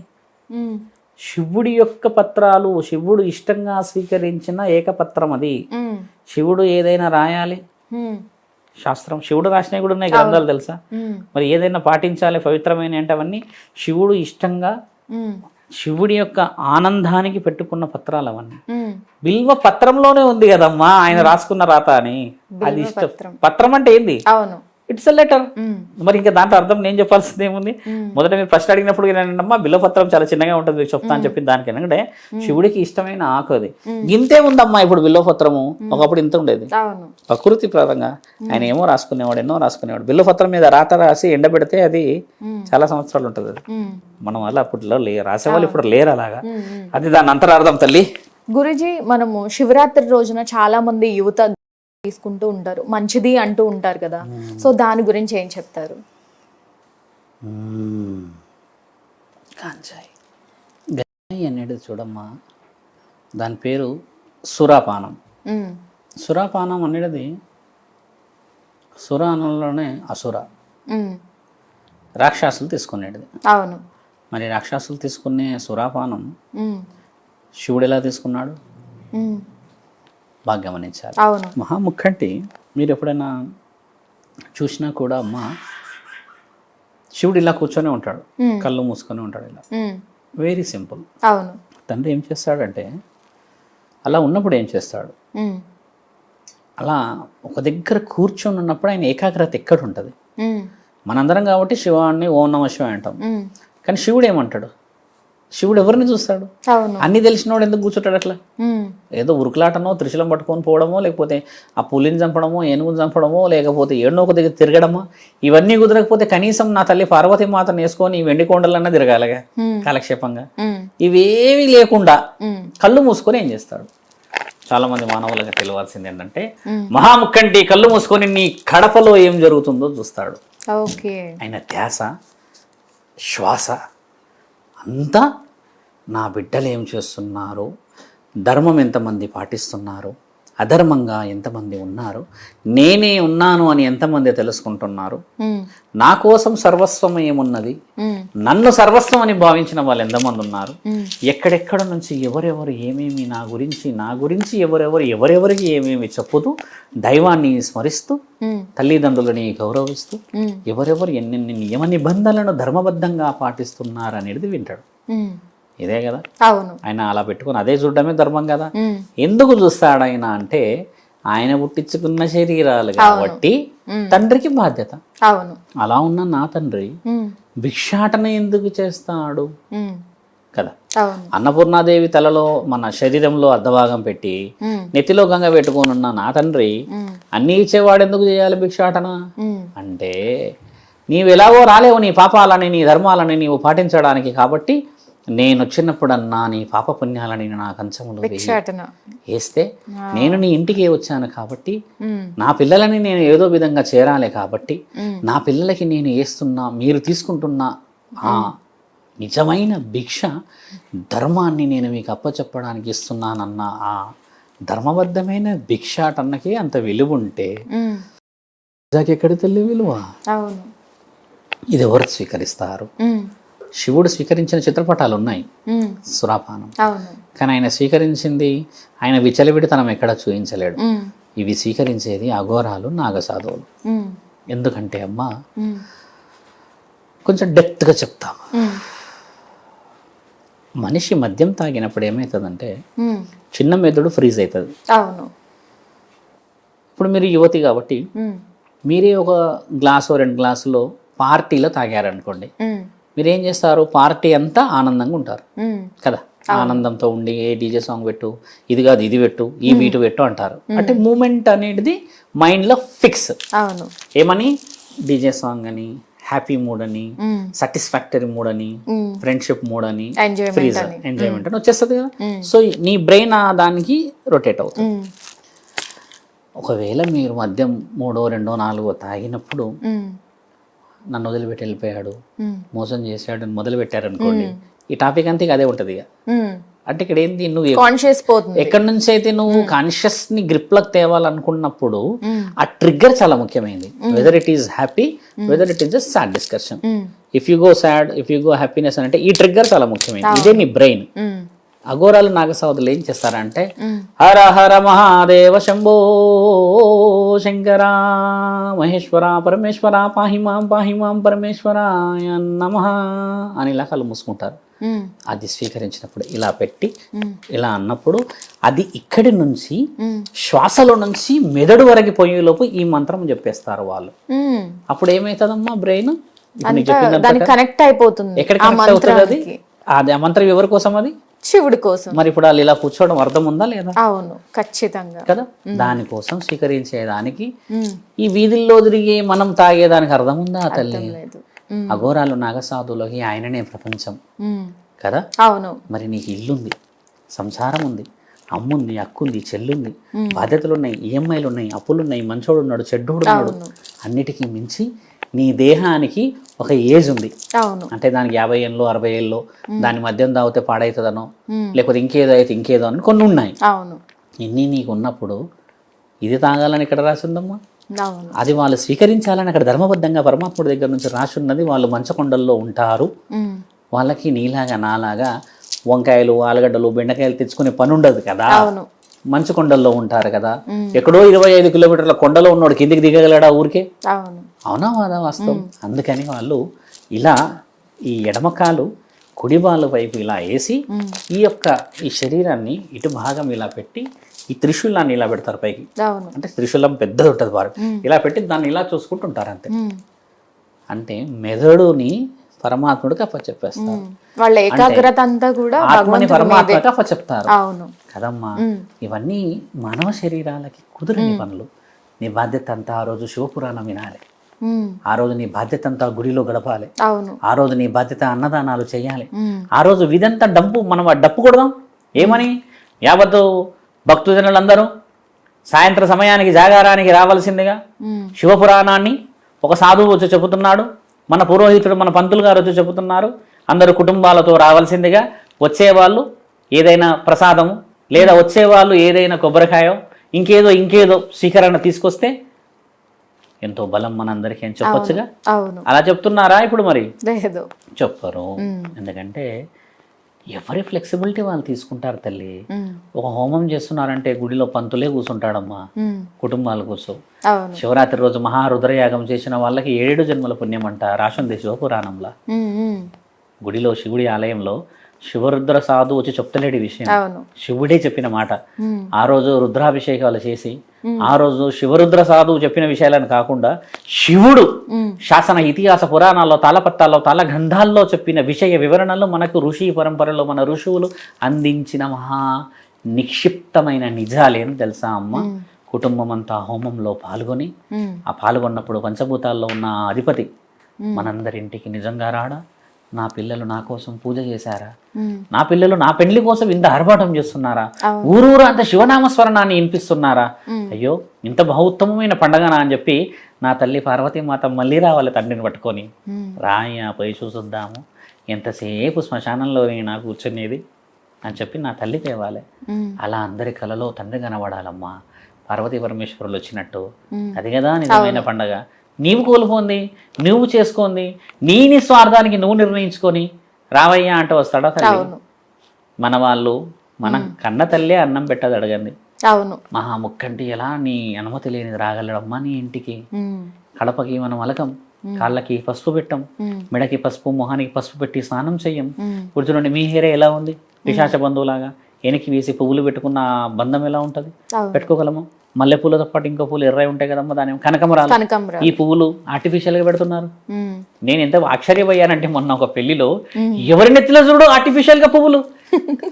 Speaker 2: శివుడి యొక్క పత్రాలు, శివుడు ఇష్టంగా స్వీకరించిన ఏకపత్రం అది. శివుడు ఏదైనా రాయాలి, శాస్త్రం శివుడు రాసినవి కూడా ఉన్నాయి, గ్రంథాలు తెలుసా? మరి ఏదైనా పాటించాలి పవిత్రమైన అంటే అవన్నీ శివుడు ఇష్టంగా, శివుడి యొక్క ఆనందానికి పెట్టుకున్న పత్రాలు అవన్నీ. బిల్వ పత్రంలోనే ఉంది కదమ్మా ఆయన రాసుకున్న రాత అని. అది ఇష్టం. పత్రం అంటే ఏంది? It's a letter. మరి ఇంకా దాంట్లో అర్థం నేను చెప్పాల్సింది ఏముంది? మొదట మీరు ఫస్ట్ అడిగినప్పుడు ఏంటంటే బిల్వపత్రం చాలా చిన్నగా ఉంటుంది మీకు చెప్తా అని చెప్పింది దానికి. ఎందుకంటే శివుడికి ఇష్టమైన ఆకు అది. ఇంతే ఉందమ్మా ఇప్పుడు బిల్వపత్రము, ఒకప్పుడు ఇంత ఉండేది. ప్రకృతి పరంగా ఆయన ఏమో రాసుకునేవాడు, ఎన్నో రాసుకునేవాడు. బిల్వపత్రం మీద రాత రాసి ఎండబెడితే అది చాలా సంవత్సరాలు ఉంటుంది. అది మనం అలా అప్పట్లో రాసేవాళ్ళు, ఇప్పుడు లేరు అలాగా. అది దాని అంతరార్థం తల్లి.
Speaker 1: గురుజీ, మనము శివరాత్రి రోజున చాలా మంది యువత తీసుకుంటూ ఉంటారు, మంచిది అంటూ ఉంటారు కదా, సో దాని గురించి ఏం చెప్తారు?
Speaker 2: గాంజాయి అనేది చూడమ్మా, దాని పేరు సురాపానం. సురాపానం అనేది సురానంలోనే అసుర, రాక్షసులు తీసుకునేది.
Speaker 1: అవును.
Speaker 2: మరి రాక్షసులు తీసుకునే సురాపానం శివుడు ఎలా తీసుకున్నాడు? బాగా గమనించాలి.
Speaker 1: అవును.
Speaker 2: మహాముఖంటి మీరు ఎప్పుడైనా చూసినా కూడా అమ్మ, శివుడు ఇలా కూర్చొని ఉంటాడు, కళ్ళు మూసుకొని ఉంటాడు ఇలా. Very simple.
Speaker 1: అవును.
Speaker 2: తండ్రి ఏం చేస్తాడంటే అలా ఉన్నప్పుడు ఏం చేస్తాడు, అలా ఒక దగ్గర కూర్చొని ఉన్నప్పుడు ఆయన ఏకాగ్రత ఎక్కడ ఉంటుంది? మనందరం కాబట్టి శివాన్ని ఓం నమః శివాయ అంటాం, కానీ శివుడు ఏమంటాడు? శివుడు ఎవరిని చూస్తాడు? అన్ని తెలిసినవాడు ఎందుకు కూర్చుంటాడు అట్లా? ఏదో ఉరుకులాటనో, త్రిశూలం పట్టుకొని పోవడమో, లేకపోతే ఆ పులిని చంపడమో, ఏనుగుని చంపడమో, లేకపోతే ఏడనో ఒక దగ్గర తిరగడమో, ఇవన్నీ కుదరకపోతే కనీసం నా తల్లి పార్వతి మాతను వేసుకొని వెండి కొండలన్నా తిరగాలిగా కాలక్షేపంగా. ఇవేవి లేకుండా కళ్ళు మూసుకొని ఏం చేస్తాడు? చాలా మంది మానవులకు తెలియాల్సింది ఏంటంటే, మహాముఖంటి కళ్ళు మూసుకొని నీ కడపలో ఏం జరుగుతుందో చూస్తాడు. ఆయన ధ్యాస, శ్వాస అంతా నా బిడ్డలు ఏం చేస్తున్నారు, ధర్మం ఎంతమంది పాటిస్తున్నారు, అధర్మంగా ఎంతమంది ఉన్నారు, నేనే ఉన్నాను అని ఎంతమంది తెలుసుకుంటున్నారు, నా కోసం సర్వస్వం ఏమున్నది, నన్ను సర్వస్వం అని భావించిన వాళ్ళు ఎంతమంది ఉన్నారు, ఎక్కడెక్కడ నుంచి ఎవరెవరు ఏమేమి నా గురించి ఎవరెవరికి ఏమేమి చెప్పుతూ దైవాన్ని స్మరిస్తూ తల్లిదండ్రులని గౌరవిస్తూ ఎవరెవరు ఎన్నెన్ని నియమ నిబంధనలను ధర్మబద్ధంగా పాటిస్తున్నారు అనేది వింటాడు. ఇదే కదా.
Speaker 1: అవును.
Speaker 2: ఆయన అలా పెట్టుకుని అదే చూడడమే ధర్మం కదా. ఎందుకు చూస్తాడు ఆయన అంటే, ఆయన పుట్టించుకున్న శరీరాలు కాబట్టి తండ్రికి బాధ్యత.
Speaker 1: అవును.
Speaker 2: అలా ఉన్న నా తండ్రి భిక్షాటన ఎందుకు చేస్తాడు కదా. అన్నపూర్ణాదేవి తలలో మన శరీరంలో అర్ధభాగం పెట్టి నెత్తిలో గంగ పెట్టుకొని ఉన్న నా తండ్రి అన్ని ఇచ్చేవాడు ఎందుకు చేయాలి భిక్షాటన అంటే, నీవు ఎలాగో రాలేవు నీ పాపాలని నీ ధర్మాలని నీవు పాటించడానికి, కాబట్టి నేను వచ్చినప్పుడన్నా నీ పాప పుణ్యాలని నా కంచములు వేస్తే నేను నీ ఇంటికి వచ్చాను కాబట్టి, నా పిల్లలని నేను ఏదో విధంగా చేరాలి కాబట్టి, నా పిల్లలకి నేను వేస్తున్నా మీరు తీసుకుంటున్న ఆ నిజమైన భిక్ష ధర్మాన్ని నేను మీకు అప్పచెప్పడానికి ఇస్తున్నానన్న ఆ ధర్మబద్ధమైన భిక్షాటన్నకి అంత విలువ ఉంటే ఎక్కడి తల్లి విలువ? ఇది ఎవరు స్వీకరిస్తారు? శివుడు స్వీకరించిన చిత్రపటాలు ఉన్నాయి సురాపానం, కానీ ఆయన స్వీకరించింది ఆయన విచలవిడితనం ఎక్కడ చూపించలేడు. ఇవి స్వీకరించేది అఘోరాలు, నాగసాధువులు. ఎందుకంటే అమ్మా, కొంచెం డెప్త్గా చెప్తాము. మనిషి మద్యం తాగినప్పుడు ఏమవుతుందంటే చిన్న మెదడు ఫ్రీజ్ అవుతుంది. ఇప్పుడు మీరు యువతి కాబట్టి మీరే ఒక గ్లాసు 2 గ్లాసులో పార్టీలో తాగారనుకోండి, మీరు ఏం చేస్తారు? పార్టీ అంతా ఆనందంగా ఉంటారు కదా. ఆనందంతో ఉండి ఏ డీజే సాంగ్ పెట్టు, ఇది కాదు ఇది పెట్టు, ఈ బీటు పెట్టు అంటారు. అంటే మూమెంట్ అనేది మైండ్లో ఫిక్స్. ఏమని? డీజే సాంగ్ అని, హ్యాపీ మూడ్ అని, సాటిస్ఫాక్టరీ మూడ్ అని, ఫ్రెండ్షిప్ మూడ్ అని, ఫ్రీజ్ ఎంజాయ్మెంట్ అని వచ్చేస్తుంది కదా. సో నీ బ్రెయిన్ దానికి రొటేట్ అవుతుంది. ఒకవేళ మీరు మద్యం 3, 2, 4 తాగినప్పుడు నన్ను వదిలిపెట్టి వెళ్ళిపోయాడు, మోసం చేశాడు అని మొదలు పెట్టారనుకోండి, ఈ టాపిక్ అంతే అదే ఉంటుంది ఇక. అంటే ఇక్కడ ఏంది, నువ్వు ఎక్కడి నుంచి అయితే నువ్వు కాన్షియస్ ని గ్రిప్ లకు తేవాలనుకున్నప్పుడు ఆ ట్రిగ్గర్ చాలా ముఖ్యమైనది. Whether it is happy, whether it is just sad discussion. If you go sad, if you go happiness అంటే ఈ ట్రిగ్గర్ చాలా ముఖ్యమైనది. ఇదే నీ బ్రెయిన్. అఘోరాలు నాగసాధువులు ఏం చేస్తారంటే, హర హర మహాదేవ శంభో శంకర మహేశ్వర పరమేశ్వర పాహిమాం పరమేశ్వరాయ నమః అని ఇలా కళ్ళు మూసుకుంటారు. అది స్వీకరించినప్పుడు ఇలా పెట్టి ఇలా అన్నప్పుడు అది ఇక్కడి నుంచి శ్వాసలో నుంచి మెదడు వరకు పోయేలోపు ఈ మంత్రం చెప్పేస్తారు వాళ్ళు. అప్పుడు ఏమవుతుందమ్మా బ్రెయిన్
Speaker 1: కనెక్ట్ అయిపోతుంది.
Speaker 2: ఎక్కడ కనెక్ట్ అవుతుంది అది? అది ఆ మంత్రం ఎవరి కోసం? అది
Speaker 1: శివుడి కోసం.
Speaker 2: మరి ఇప్పుడు వాళ్ళు ఇలా కూర్చోవడం అర్థం ఉందా లేదా?
Speaker 1: అవును, ఖచ్చితంగా
Speaker 2: కదా. దానికోసం స్వీకరించేదానికి ఈ వీధుల్లో తిరిగి మనం తాగేదానికి అర్థం ఉందా తల్లి? అఘోరాలు నాగసాధువులకి ఆయననే ప్రపంచం కదా.
Speaker 1: అవును.
Speaker 2: మరి నీకు ఇల్లుంది, సంసారం ఉంది, అమ్ముంది, అక్కుంది, చెల్లుంది, బాధ్యతలు ఉన్నాయి, ఈఎంఐలు ఉన్నాయి, అప్పులు ఉన్నాయి, మంచోడు ఉన్నాడు, చెడ్డోడు ఉన్నాడు. అన్నిటికీ మించి నీ దేహానికి ఒక ఏజ్ ఉంది. అంటే దానికి 50 ఏళ్ళు 60 ఏళ్ళు, దాని మద్యం తాగితే పాడవుతుందనో లేకపోతే ఇంకేదో అయితే ఇంకేదో అని కొన్ని ఉన్నాయి. ఇన్ని నీకు ఉన్నప్పుడు ఇది తాగాలని ఇక్కడ రాసిందమ్మా. అది వాళ్ళు స్వీకరించాలని అక్కడ ధర్మబద్ధంగా పరమాత్ముడి దగ్గర నుంచి రాసున్నది. వాళ్ళు మంచకొండల్లో ఉంటారు. వాళ్ళకి నీలాగా నాలాగా వంకాయలు, ఆలుగడ్డలు, బెండకాయలు తెచ్చుకునే పని ఉండదు కదా. మంచు కొండల్లో ఉంటారు కదా. ఎక్కడో 25 కిలోమీటర్ల కొండలో ఉన్నోడు కిందికి దిగగలడా ఊరికే? అవునా వాదా వాస్తవం. అందుకని వాళ్ళు ఇలా ఈ ఎడమకాలు కుడిబాలు వైపు ఇలా వేసి ఈ శరీరాన్ని ఇటు భాగం ఇలా పెట్టి ఈ త్రిశూలాన్ని ఇలా పెడతారు పైకి. అంటే త్రిశూలం పెద్దది ఉంటుంది వారు ఇలా పెట్టి దాన్ని ఇలా చూసుకుంటుంటారు అంతే. అంటే మెదడుని పరమాత్ముడికి అప్పచెప్పేస్తారు.
Speaker 1: వాళ్ళ ఏకాగ్రత అంతా కూడా
Speaker 2: ఆత్మని పరమాత్మకి అప్పచెప్తారు కదమ్మా. ఇవన్నీ మానవ శరీరాలకి కుదిరని పనులు. నీ బాధ్యత అంతా ఆ రోజు శివపురాణం వినాలి, ఆ రోజు నీ బాధ్యత అంతా గుడిలో గడపాలి, ఆ రోజు నీ బాధ్యత అన్నదానాలు చేయాలి, ఆ రోజు విధంతా మనం డప్పు కొడదాం. ఏమని? యావత్తు భక్తుజనులందరూ సాయంత్రం సమయానికి జాగారానికి రావాల్సిందిగా శివపురాణాన్ని ఒక సాధువు వచ్చి చెబుతున్నాడు, మన పురోహితుడు మన పంతులు గారు వచ్చి చెబుతున్నారు, అందరూ కుటుంబాలతో రావాల్సిందిగా, వచ్చేవాళ్ళు ఏదైనా ప్రసాదము లేదా వచ్చేవాళ్ళు ఏదైనా కొబ్బరికాయో ఇంకేదో స్వీకరణ తీసుకొస్తే ఎంతో బలం మనందరికీ అని చెప్పొచ్చుగా. అలా చెప్తున్నారా ఇప్పుడు? మరి చెప్పరు. ఎందుకంటే ఎవరి ఫ్లెక్సిబిలిటీ వాళ్ళు తీసుకుంటారు తల్లి. ఒక హోమం చేస్తున్నారంటే గుడిలో పంతులే కూర్చుంటాడమ్మా, కుటుంబాలు కూర్చో. శివరాత్రి రోజు మహారుద్రయాగం చేసిన వాళ్ళకి 7 జన్మల పుణ్యం అంట రాసుంది శివపురాణంలో. గుడిలో శివుడి ఆలయంలో శివరుద్ర సాధు వచ్చి చెప్తలేడు విషయం, శివుడే చెప్పిన మాట. ఆ రోజు రుద్రాభిషేకాలు చేసి ఆ రోజు శివరుద్ర సాధువు చెప్పిన విషయాలను కాకుండా శివుడు శాసన ఇతిహాస పురాణాల్లో తాళపత్రాల్లో తాళ గ్రంథాల్లో చెప్పిన విషయ వివరణలో మనకు ఋషి పరంపరలో మన ఋషువులు అందించిన మహా నిక్షిప్తమైన నిజాలేని తెలుసా అమ్మ. కుటుంబం అంతా హోమంలో పాల్గొని ఆ పాల్గొన్నప్పుడు పంచభూతాల్లో ఉన్న అధిపతి మనందరింటికి నిజంగా రాడా? నా పిల్లలు నా కోసం పూజ చేశారా? నా పిల్లలు నా పెళ్లి కోసం ఇంత ఆర్భాటం చేస్తున్నారా? ఊరూరు అంత శివనామస్మరణాన్ని వినిపిస్తున్నారా? అయ్యో ఇంత బహుత్తమమైన పండగనా అని చెప్పి నా తల్లి పార్వతీమాత మళ్ళీ రావాలి తండ్రిని పట్టుకొని. రాయ పోయి చూసొద్దాము, ఎంతసేపు శ్మశానంలో నా కూర్చునేది అని చెప్పి నా తల్లి తేవాలి. అలా అందరి కలలో తండ్రి కనబడాలమ్మా, పార్వతీ పరమేశ్వరులు వచ్చినట్టు. అది కదా నిజమైన పండగ. నీవు కోల్పోంది, నువ్వు చేసుకోంది, నీ స్వార్థానికి నువ్వు నిర్ణయించుకొని రావయ్యా అంటే వస్తాడా తల్లి? మన వాళ్ళు మన కన్న తల్లే అన్నం పెట్టదు అడగండి. మహాముక్కంటి ఎలా నీ అనుమతి లేనిది రాగలడమ్మా నీ ఇంటికి? కడపకి మనం అలకం, కాళ్ళకి పసుపు పెట్టం, మెడకి పసుపు, మొహానికి పసుపు పెట్టి స్నానం చెయ్యం. కూర్చుండి మీ హెయిర్ ఎలా ఉంది? పిశాచ బంధువులాగా వెనక్కి వేసి పువ్వులు పెట్టుకున్న బంధం ఎలా ఉంటుంది? పెట్టుకోగలము? మల్లెపూలతో పాటు ఇంకో పూలు ఎర్రవి ఉంటాయి కదమ్మా, దాని కనకమరాలు. ఈ పువ్వులు ఆర్టిఫిషియల్ గా పెడుతున్నారు. నేను ఎంత ఆశ్చర్యపోయానంటే మొన్న ఒక పెళ్లిలో ఎవరి నెత్తిలో చూడు ఆర్టిఫిషియల్ గా పువ్వులు.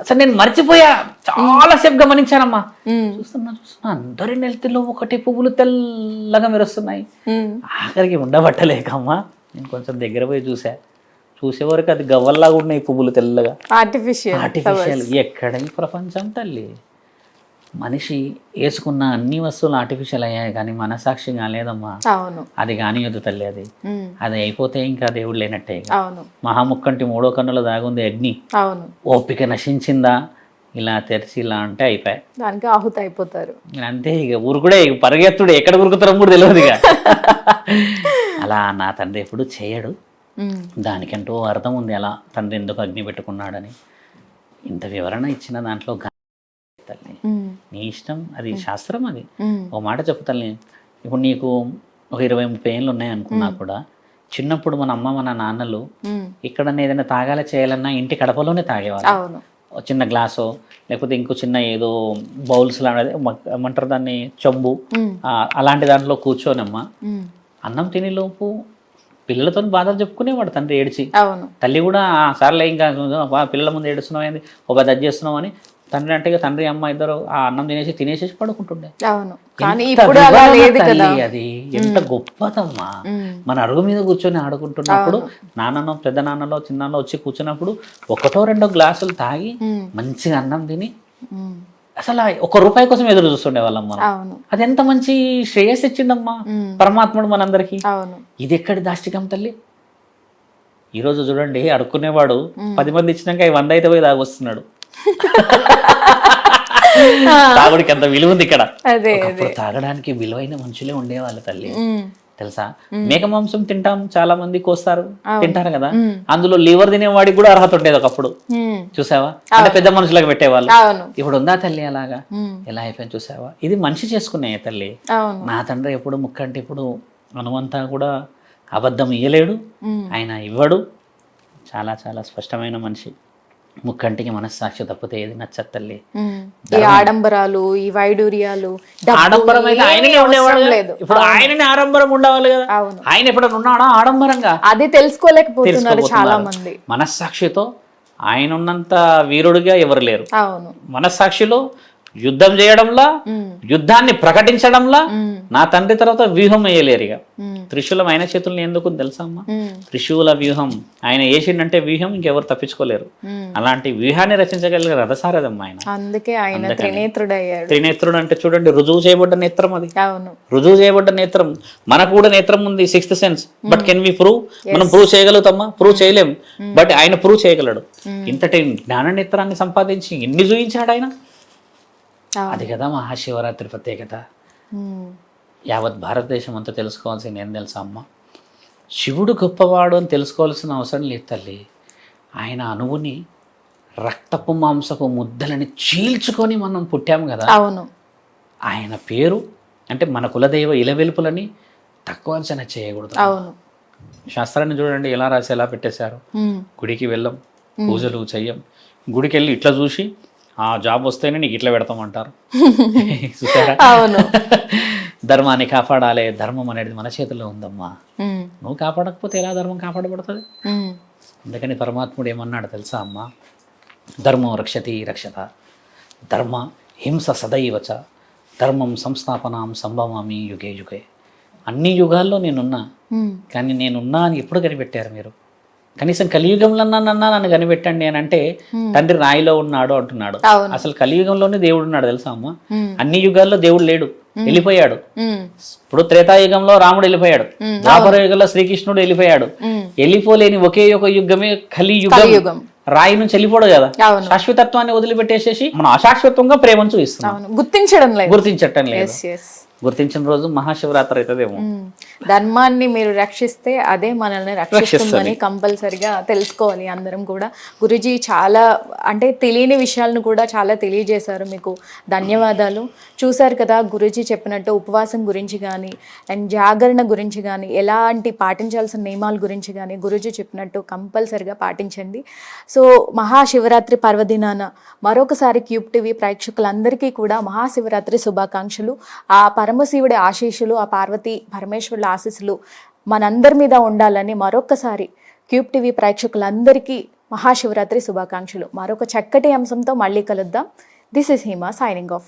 Speaker 2: అసలు నేను మర్చిపోయా, చాలా సేపు గమనించానమ్మా. చూస్తున్నా అందరి నెత్తిలో ఒకటి పువ్వులు తెల్లగా మెరుస్తున్నాయి. ఆఖరికి ఉండబట్టలేకమ్మా నేను కొంచెం దగ్గర పోయి చూసేవరకు అది గవ్వల్లాగా ఉన్నాయి పువ్వులు తెల్లగా, ఆర్టిఫిషియల్. ఎక్కడ ఈ ప్రపంచం తల్లి? మనిషి వేసుకున్న అన్ని వస్తువులు ఆర్టిఫిషియల్ అయ్యాయి కానీ మనసాక్షి కాలేదమ్మా. అది కానియొద్దు తల్లి. అది అయిపోతే ఇంకా దేవుడు లేనట్టే. మహాముక్కంటి 3వ కన్నులో దాగుంది అగ్ని. ఓపిక నశించిందా ఇలా తెరిచి ఇలా అంటే అయిపోయాయి,
Speaker 1: దానికి ఆహుతి అయిపోతారు
Speaker 2: అంతే. ఇక ఊరుకుడే పరిగెత్తుడు, ఎక్కడ ఉరుకుతారో కూడా తెలియదు ఇక. అలా నా తండ్రి ఎప్పుడు చేయడు. దానికంటూ అర్థం ఉంది అలా తండ్రి ఎందుకు అగ్ని పెట్టుకున్నాడని. ఇంత వివరణ ఇచ్చిన దాంట్లో తల్లి నీ ఇష్టం, అది శాస్త్రం. అది ఒక మాట చెప్తాను, ఇప్పుడు నీకు ఒక 20-30 ఏళ్ళు ఉన్నాయి అనుకున్నా కూడా చిన్నప్పుడు మన అమ్మ మన నాన్నలు
Speaker 1: ఉమ్,
Speaker 2: ఇక్కడ ఏదైనా తాగాల చేయాలన్నా ఇంటి కడపలోనే తాగేవాళ్ళు.
Speaker 1: అవును.
Speaker 2: ఒక చిన్న గ్లాసో లేకపోతే ఇంకో చిన్న ఏదో బౌల్స్ లాంటిది ఏమంటారు దాన్ని, చెంబు,
Speaker 1: ఉమ్,
Speaker 2: అలాంటి దాంట్లో కూర్చోనమ్మా
Speaker 1: ఉమ్,
Speaker 2: అన్నం తినేలోపు పిల్లలతో బాధలు చెప్పుకునేవాడు తండ్రి ఏడ్చి.
Speaker 1: అవును.
Speaker 2: తల్లి కూడా సర్లే ఇంకా పిల్లల ముందు ఏడుస్తున్నావు ఏంది, ఒక దజ్జి చేస్తున్నావు అని తండ్రి అంటే ఇక తండ్రి అమ్మ ఇద్దరు ఆ అన్నం తినేసేసి పడుకుంటుండే.
Speaker 1: అవును. కానీ
Speaker 2: ఎంత
Speaker 1: ఇప్పుడు అలా
Speaker 2: వివరణ
Speaker 1: లేదు కదా.
Speaker 2: తల్లి, అది ఎంత గొప్పదమ్మా.
Speaker 1: ఉమ్,
Speaker 2: మన అరుగు మీద కూర్చొని ఆడుకుంటున్నప్పుడు నాన్ననో పెద్ద నాన్నలో చిన్నాన్నో వచ్చి కూర్చున్నప్పుడు ఒకటో రెండో గ్లాసులు తాగి
Speaker 1: ఉమ్,
Speaker 2: మంచిగా అన్నం తిని
Speaker 1: ఉమ్,
Speaker 2: అసలు ఆ ఒక్క రూపాయి కోసం ఎదురు చూస్తుండే వాళ్ళం మనం.
Speaker 1: అవును.
Speaker 2: అది ఎంత మంచి శ్రేయస్ ఇచ్చిందమ్మా
Speaker 1: ఉమ్,
Speaker 2: పరమాత్ముడు మనందరికీ.
Speaker 1: అవును.
Speaker 2: ఇది ఎక్కడి దాష్టికం తల్లి. ఈరోజు చూడండి అడుక్కునేవాడు 10 మంది ఇచ్చినాక 100 అయితే పోయి తాగొస్తున్నాడు. తాగుడికి అంత విలువ ఉంది ఇక్కడ.
Speaker 1: అదే
Speaker 2: ఒకప్పుడు తాగడానికి విలువైన మనుషులే ఉండేవాళ్ళు తల్లి.
Speaker 1: ఉమ్,
Speaker 2: తెలుసా, మేక మాంసం తింటాం, చాలా మంది కోస్తారు తింటారు కదా,
Speaker 1: ఉమ్,
Speaker 2: అందులో లివర్ తినేవాడికి కూడా అర్హత ఉండేది ఒకప్పుడు.
Speaker 1: ఉమ్,
Speaker 2: చూసావా, అంటే పెద్ద మనుషులకు పెట్టేవాళ్ళు.
Speaker 1: అవును.
Speaker 2: ఇప్పుడు ఉందా తల్లి అలాగా?
Speaker 1: ఉమ్,
Speaker 2: ఎలా అయిపోయింది చూసావా. ఇది మనిషి చేసుకునే తల్లి.
Speaker 1: అవును.
Speaker 2: నా తండ్రి ఎప్పుడు ముక్కంటే ఇప్పుడు హనుమంతా కూడా అబద్ధం ఇయ్యలేడు,
Speaker 1: ఉమ్,
Speaker 2: ఆయన ఇవ్వడు. చాలా చాలా స్పష్టమైన మనిషి. ముక్కంటికి మనస్సాక్షి తప్పితే ఏది నచ్చదు తల్లి.
Speaker 1: ఉమ్, ఈ ఆడంబరాలు, ఈ వైడూర్యాలు, డబ్బు
Speaker 2: ఆడంబరం అయితే ఆయననే
Speaker 1: ఏమీ
Speaker 2: ఉండేవాడు
Speaker 1: అవసరం
Speaker 2: కదా.
Speaker 1: లేదు.
Speaker 2: ఇప్పుడు ఆయననే ఆడంబరం ఉండవాలి కదా.
Speaker 1: అవును.
Speaker 2: ఆయన ఎప్పుడైనా ఉన్నాడా ఆడంబరంగా?
Speaker 1: అది తెలుసుకోలేకపోతున్నారు చాలా మంది.
Speaker 2: మనస్సాక్షితో ఆయన ఉన్నంత వీరుడిగా ఎవరు లేరు.
Speaker 1: అవును.
Speaker 2: మనస్సాక్షిలో యుద్ధం చేయడంలా,
Speaker 1: ఉమ్,
Speaker 2: యుద్ధాన్ని ప్రకటించడంలా
Speaker 1: ఉమ్,
Speaker 2: నా తండ్రి తర్వాత వ్యూహం వేయలేరు. ఇక
Speaker 1: ఉమ్,
Speaker 2: త్రిశూలం ఆయన చేతుల్ని ఎందుకు తెలుసా అమ్మా?
Speaker 1: ఉమ్,
Speaker 2: త్రిశూల వ్యూహం ఆయన వేసిండంటే వ్యూహం ఇంకెవరు తప్పించుకోలేరు.
Speaker 1: ఉమ్.
Speaker 2: అలాంటి వ్యూహాన్ని రచించగలిగే రథసారథమ్మ ఆయన.
Speaker 1: అందుకే ఆయన త్రినేత్రుడయ్యాడు.
Speaker 2: త్రినేత్రుడు అంటే చూడండి, రుజువు చేయబడ్డ నేత్రం అది.
Speaker 1: అవును.
Speaker 2: రుజువు చేయబడ్డ నేత్రం. మనకు కూడా నేత్రం ఉంది, 6th sense. But can we prove? మనం ప్రూవ్ చేయగలుగుతామా? ప్రూవ్ చేయలేం. బట్ ఆయన ప్రూవ్ చేయగలడు. ఇంతటి జ్ఞాన నేత్రాన్ని సంపాదించి ఎన్ని చూయించాడు ఆయన. అది కదా మహాశివరాత్రి ప్రత్యేకత.
Speaker 1: ఉమ్,
Speaker 2: యావత్ భారతదేశం అంతా తెలుసుకోవాల్సింది ఏం తెలుసా అమ్మ? శివుడు గొప్పవాడు అని తెలుసుకోవాల్సిన అవసరం లేదు తల్లి. ఆయన అణువుని రక్తపు మాంసపు ముద్దలని చీల్చుకొని మనం పుట్టాము కదా.
Speaker 1: అవును.
Speaker 2: ఆయన పేరు అంటే మన కులదైవ ఇలవెలుపులని తక్కువ అంచనా చేయకూడదు.
Speaker 1: అవును.
Speaker 2: శాస్త్రాన్ని చూడండి ఎలా రాసి ఎలా పెట్టేశారు.
Speaker 1: ఉమ్,
Speaker 2: గుడికి వెళ్ళం, పూజలు చెయ్యం, గుడికి వెళ్ళి ఇట్లా చూసి ఆ జాబ్ వస్తేనే నీకు ఇట్లా పెడతామంటారు. చూసారా?
Speaker 1: అవును.
Speaker 2: ధర్మాన్ని కాపాడాలి. ధర్మం అనేది మన చేతుల్లో ఉందమ్మా.
Speaker 1: ఉమ్,
Speaker 2: నువ్వు కాపాడకపోతే ఎలా ధర్మం కాపాడబడుతుంది?
Speaker 1: ఉమ్,
Speaker 2: అందుకని పరమాత్ముడు ఏమన్నాడు తెలుసా అమ్మ? ధర్మం రక్షతి రక్షత, ధర్మ హింస సదైవచ, ధర్మం సంస్థాపనాం సంభవామి యుగే యుగే. అన్ని యుగాల్లో నేనున్నా,
Speaker 1: ఉమ్,
Speaker 2: కానీ నేనున్నా అని ఎప్పుడు కనిపెట్టారు మీరు? కనీసం కలియుగంలో నన్ను కనిపెట్టండి అని అంటే తండ్రి రాయిలో ఉన్నాడు అంటున్నాడు.
Speaker 1: అవును.
Speaker 2: అసలు కలియుగంలోనే దేవుడు ఉన్నాడు తెలుసా అమ్మ?
Speaker 1: ఉమ్,
Speaker 2: అన్ని యుగాల్లో దేవుడు లేడు, వెళ్ళిపోయాడు.
Speaker 1: ఉమ్,
Speaker 2: ఇప్పుడు త్రేతాయుగంలో రాముడు వెళ్ళిపోయాడు, ద్వాపర యుగంలో శ్రీకృష్ణుడు వెళ్ళిపోయాడు.
Speaker 1: ఉమ్,
Speaker 2: వెళ్ళిపోలేని ఒకే ఒక యుగమే కలియుగం.
Speaker 1: కలియుగం.
Speaker 2: రాయి నుంచి వెళ్ళిపోడు కదా.
Speaker 1: అవును.
Speaker 2: శాశ్వతత్వాన్ని వదిలిపెట్టేసేసి మనం అశాశ్వతంగా ప్రేమను చూపిస్తున్నాం.
Speaker 1: అవును. గుర్తించడం లేదు.
Speaker 2: గుర్తించటం లేదు.
Speaker 1: Yes, yes.
Speaker 2: గుర్తించిన రోజు మహాశివరాత్రి అవుతుందేమో.
Speaker 1: ధర్మాన్ని మీరు రక్షిస్తే అదే మనల్ని రక్షిస్తుందని కంపల్సరిగా తెలుసుకోవాలి అందరం కూడా. గురూజీ చాలా అంటే తెలియని విషయాలను కూడా చాలా తెలియజేశారు. మీకు ధన్యవాదాలు. చూశారు కదా గురూజీ చెప్పినట్టు ఉపవాసం గురించి కానీ అండ్ జాగరణ గురించి కానీ ఎలాంటి పాటించాల్సిన నియమాల గురించి కానీ గురూజీ చెప్పినట్టు కంపల్సరిగా పాటించండి. సో మహాశివరాత్రి పర్వదినాన మరొకసారి క్యూబ్ టీవీ ప్రేక్షకులందరికీ కూడా మహాశివరాత్రి శుభాకాంక్షలు. ఆ పరమశివుడి ఆశీస్సులు, ఆ పార్వతీ పరమేశ్వరుల ఆశీస్సులు మనందరి మీద ఉండాలని మరొకసారి క్యూబ్ టీవీ ప్రేక్షకులందరికీ మహాశివరాత్రి శుభాకాంక్షలు. మరొక చక్కటి అంశంతో మళ్ళీ కలుద్దాం. This is Hima signing off.